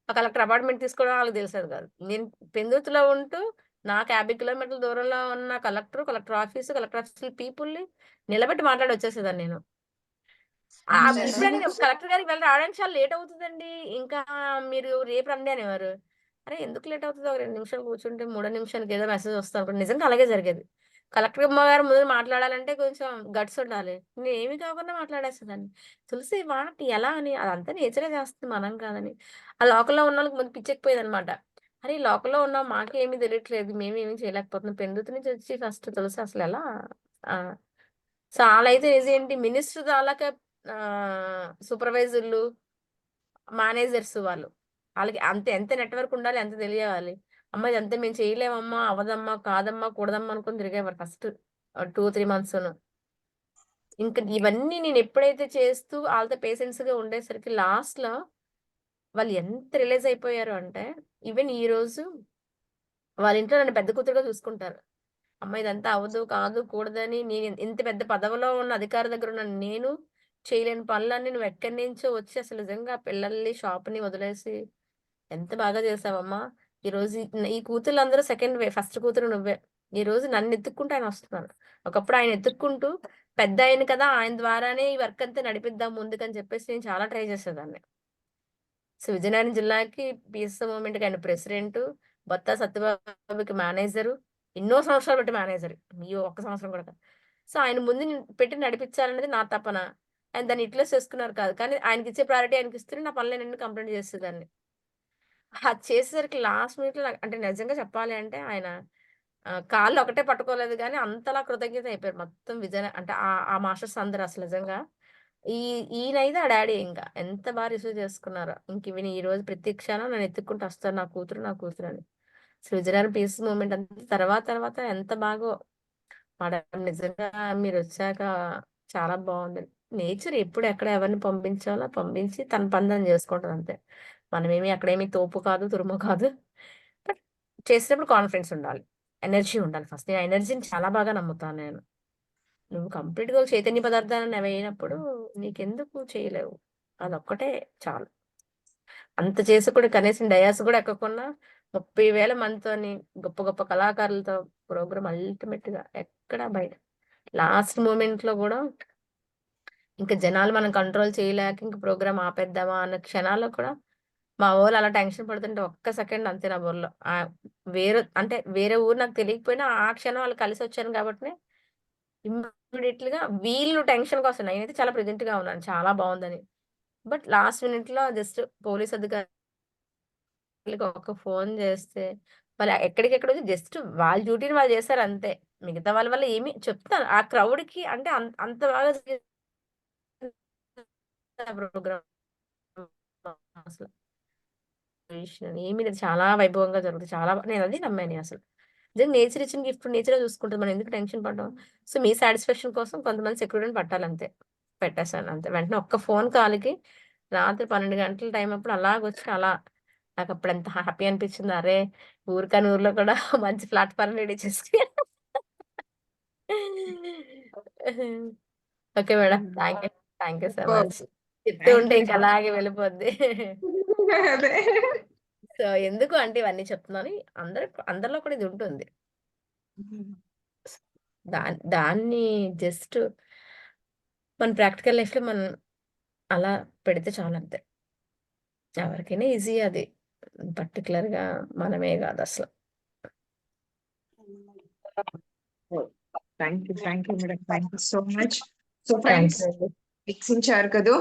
ఆ కలెక్టర్ అపార్ట్‌మెంట్ తీసుకోవడం ఆళ్ళకి తెలిసేది కాదు. నేను పెందుర్తిలో ఉంటూ నాకు 50 కిలోమీటర్ల దూరంలో ఉన్న కలెక్టర్ ఆఫీస్‌లో పీపుల్‌ని నిలబెట్టి మాట్లాడి వచ్చేసేదాన్ని నేను. ఇప్పుడని కలెక్టర్ గారికి రావడానికి చాలా లేట్ అవుతదండి. ఇంకా మీరు రేపు రండి అనేవారు. అరే! ఎందుకు లేట్ అవుతది? ఒక 2 నిమిషాలు కూర్చుంటే, మూడో నిమిషానికి ఏదో మెసేజ్ వస్తదనుకోండి. నిజంగా అలాగే జరిగేది. కలెక్టర్ అమ్మ గారు ముందు మాట్లాడాలంటే కొంచెం గట్స్ ఉండాలి. నేనేమి కాకుండా మాట్లాడేసేదాన్ని. తులసి వాట్ ఎలా అని అదంతా నేచరే చేస్తుంది మనం కాదని. ఆ లోకల్‌లో ఉన్నోళ్ళకి ముందు పిచ్చెక్కిపోయేదనమాట. అరే! ఈ లోకల్‌లో ఉన్నాం మాకేమి తెలియట్లేదు. మేమేమి చేయలేకపోతున్నాం. పెందుర్తి నుంచి వచ్చి ఫస్ట్ తులసి అసలెలా ఆ! చాలా అయితే ఇదేంటి మినిస్టర్ తాలూకా సూపర్వైజర్‌లు, మేనేజర్స్ వాళ్ళు. ఆళ్ళకి ఎంత నెట్‌వర్క్ ఉండాలి, ఎంత తెలియాలి. అమ్మ ఇదంతా మేము చేయలేమమ్మా, అవ్వదమ్మా, కాదమ్మా, కూడదమ్మా అనుకోని తిరిగేవారు ఫస్ట్ 2, 3 మంత్సును. ఇంక ఇవన్నీ నేనెప్పుడైతే చేస్తూ ఆళ్ళతో పేషెన్స్‌గా ఉండేసరికి లాస్ట్‌లో వాళ్ళు ఎంత రియలైజ్ అయిపోయారు అంటే, ఈవెన్ ఈరోజు వాళ్ళ ఇంట్లో నన్ను పెద్ద కూతురుగా చూసుకుంటారు. అమ్మ ఇదంతా అవ్వదు, కాదు, కూడదని నేను ఇంత పెద్ద పదవిలో ఉన్న అధికారి దగ్గర ఉన్న నేను చేయలేని పనులన్నీ నువ్వెక్కడి నుంచో వచ్చి అసలు నిజంగా పిల్లల్ని, షాప్‌ని వదిలేసి ఎంత బాగా చేశావమ్మా! ఈరోజు ఈ కూతుర్లందరూ సెకండ్‌వే. ఫస్ట్ కూతురు నువ్వే. ఈరోజు నన్నెతుక్కుంటూ ఆయనొస్తున్నారు. ఒకప్పుడు ఆయన ఎతుక్కుంటూ పెద్దాయన కదా! ఆయన ద్వారానే ఈ వర్క్ అంతా నడిపిద్దాం ముందుకని చెప్పేసి నేను చాలా ట్రై చేసేదాన్ని. సో, విజయనగరం జిల్లాకి పీఎస్‌ఓ మూవ్‌మెంట్‌కి ఆయన ప్రెసిడెంటు, బొత్స సత్యబాబుకి మేనేజరు. ఎన్నో సంవత్సరాలు బట్టి మేనేజరు. అయ్యో! ఒక్క సంవత్సరం కూడా కాదు. సో, ఆయన ముందు పెట్టి నడిపించాలనేది నా తపన. ఆయన దాన్ని యుటిలైజ్ చేసుకున్నారు కాదు. కానీ ఆయనకిచ్చే ప్రయారిటీ ఆయనకిస్తూనే నా పనులన్నిటిని కంప్లీట్ చేసేదాన్ని. అది చేసేసరికి లాస్ట్ మినిట్‌లో అంటే నిజంగా చెప్పాలి అంటే ఆయన కాళ్ళు ఒకటే పట్టుకోలేదు గానీ అంతలా కృతజ్ఞత అయిపోయారు. మొత్తం అంటే ఆ మాస్టర్స్ అందరూ అసలు నిజంగా. ఈ ఈయనైతే ఆ డాడీ ఇంకా ఎంత బాగా రిసీవ్ చేసుకున్నారో. ఇంక ఈవెన్ ఈ రోజు ప్రతి క్షణం నన్ను ఎత్తుక్కుంటూ వస్తారు నా కూతురు, నా కూతురు అని. సృజన పీస్ మూమెంట్ అంతా తర్వాత తర్వాత ఎంత బాగో మేడం నిజంగా మీరొచ్చాక చాలా బావుంది. నేచర్ ఎప్పుడు ఎక్కడ ఎవరిని పంపించాలో పంపించి తన పని తను చేసుకుంటది అంతే. మనమేమి అక్కడేమి తోపు కాదు, తురుము కాదు. బట్ చేసేటప్పుడు కాన్ఫిడెన్స్ ఉండాలి. ఎనర్జీ ఉండాలి ఫస్ట్. నేను ఎనర్జీని చాలా బాగా నమ్ముతాను నేను. నువ్వు కంప్లీట్‌గా ఒక చైతన్య పదార్థాన్ని వేయనప్పుడు నీకెందుకు చేయలేవు. అదొక్కటే చాలు. అంత చేసి కూడా కనీసం డయాస్ కూడా ఎక్కకున్నా 30,000 మందితోని గొప్ప గొప్ప కళాకారులతో ప్రోగ్రామ్ అల్టిమేట్‌గా ఎక్కడ బయట లాస్ట్ మూమెంట్‌లో గూడా ఇంక జనాలు మనం కంట్రోల్ చేయలేక ఇంక ప్రోగ్రామ్ ఆపేద్దామా అన్న క్షణాల్లో కూడా మా వోళ్ళు అలా టెన్షన్ పడుతుంటే ఒక్క సెకండ్ అంతే నా బుర్రలో. వేరే ఊరు నాకు తెలియకపోయినా ఆ క్షణం వాళ్ళు కలిసొచ్చాను కాబట్టినే ఇమ్మీడియేట్‌గా వీళ్ళు టెన్షన్ కోసం నేనైతే చాలా ప్రెజెంట్‌గా ఉన్నాను. చాలా బావుందని. బట్ లాస్ట్ మినిట్‌లో జస్ట్ పోలీస్ అధికారులకి ఒక ఫోన్ చేస్తే వాళ్ళు ఎక్కడికెక్కడో జస్ట్ వాళ్ళ డ్యూటీని వాళ్ళు చేశారంతే. మిగతా వాళ్ళ వల్ల ఏమి చెప్తాను. ఆ క్రౌడ్‌కి అంటే అంత బాగా జరిగింది ఆ ప్రోగ్రామ్ అసలు. ఏమి లేదు. చాలా వైభవంగా జరుగుతుంది. నేను అదే నమ్మాను నేనసలు. నిజంగా నేచర్ ఇచ్చిన గిఫ్ట్ నేచరే చూసుకుంటది. మనం ఎందుకు టెన్షన్ పడడం. సో, మీ సాటిస్ఫాక్షన్ కోసం కొంతమంది సెక్యూరిటీని పట్టాలంతే. పెట్టేసాను అంతే. వెంటనే ఒక్క ఫోన్ కాల్‌కి రాత్రి 12 గంటల టైం అప్పుడు అలాగొచ్చి నాకప్పుడు ఎంత హ్యాపీ అనిపించిందో. అరే! ఊరికాని ఊర్లో కూడా మంచి ప్లాట్‌ఫార్మ్ రెడీ చేసుకొని okay madam. Thank you so superb! Much. చెప్తూ థాంక్ ఉంటే యూ. ఇంక అలాగే వెళ్ళిపోద్ది. అదే. సో, ఎందుకు అంటే ఇవన్నీ చెప్తున్నాను. అందరిలో కూడా ఇది ఉంటుంది. దాన్ని జస్ట్ మన ప్రాక్టికల్ లైఫ్‌లో మనం అలా పెడితే చాలంతే. ఎవరికైనా ఈజీ అది. పర్టిక్యులర్‌గా మనమే గాదసల. Thank you madam. Thank you so much. So thank friends you అండి. వీక్షించారు కదూ!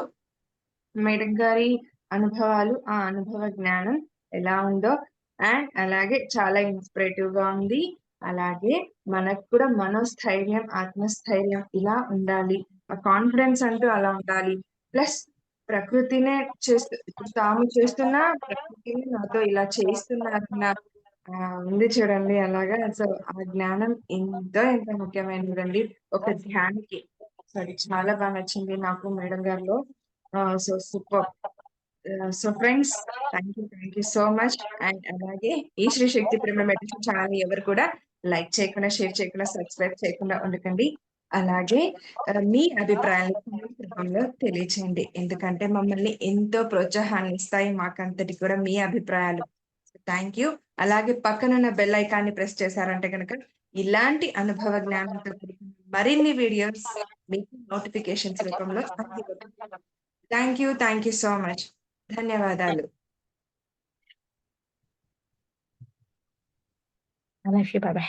మేడం గారి అనుభవాలు, ఆ అనుభవ జ్ఞానం ఎలా ఉందో అండ్ అలాగే చాలా ఇన్స్పిరేటివ్‌గా ఉంది. అలాగే మనకు కూడా మనోస్థైర్యం, ఆత్మస్థైర్యం ఇలా ఉండాలి. ఆ కాన్ఫిడెన్స్ అంటూ అలా ఉండాలి. ప్లస్ ప్రకృతినే ఇప్పుడు తాము చేస్తున్న ప్రకృతిని నాతో ఇలా చేయిస్తున్నారన్న ఉంది చూడండి అలాగా. సో, ఆ జ్ఞానం ఎంతో ముఖ్యమైనదండి. ఒక ధ్యానికి. సో, అది చాలా నచ్చింది నాకు మేడం గారిలో. So superb! So friends thank you so much. And అలాగే ఈ శ్రీ శక్తి ప్రేమ మెడిటేషన్ ఛానెల్‌ని ఎవరు కూడా లైక్ చేయకుండా, షేర్ చేయకుండా, సబ్స్క్రైబ్ చేయకుండా ఉండకండి. అలాగే మీ అభిప్రాయాలను కామెంట్ రూపంలో తెలియచేయండి. ఎందుకంటే మమ్మల్ని ఎంతో ప్రోత్సాహాన్ని ఇస్తాయి. మాకంతటికి కూడా మీ అభిప్రాయాలు. Thank you. అలాగే పక్కనున్న బెల్ ఐకాన్‌ని ప్రెస్ చేశారంటే గనక ఇలాంటి అనుభవ జ్ఞానంతో కూడిన మరిన్ని వీడియోస్ మీకు నోటిఫికేషన్స్ రూపంలో అందివస్తుంది. Thank you so much. ధన్యవాదాలు. Love you. Bye by.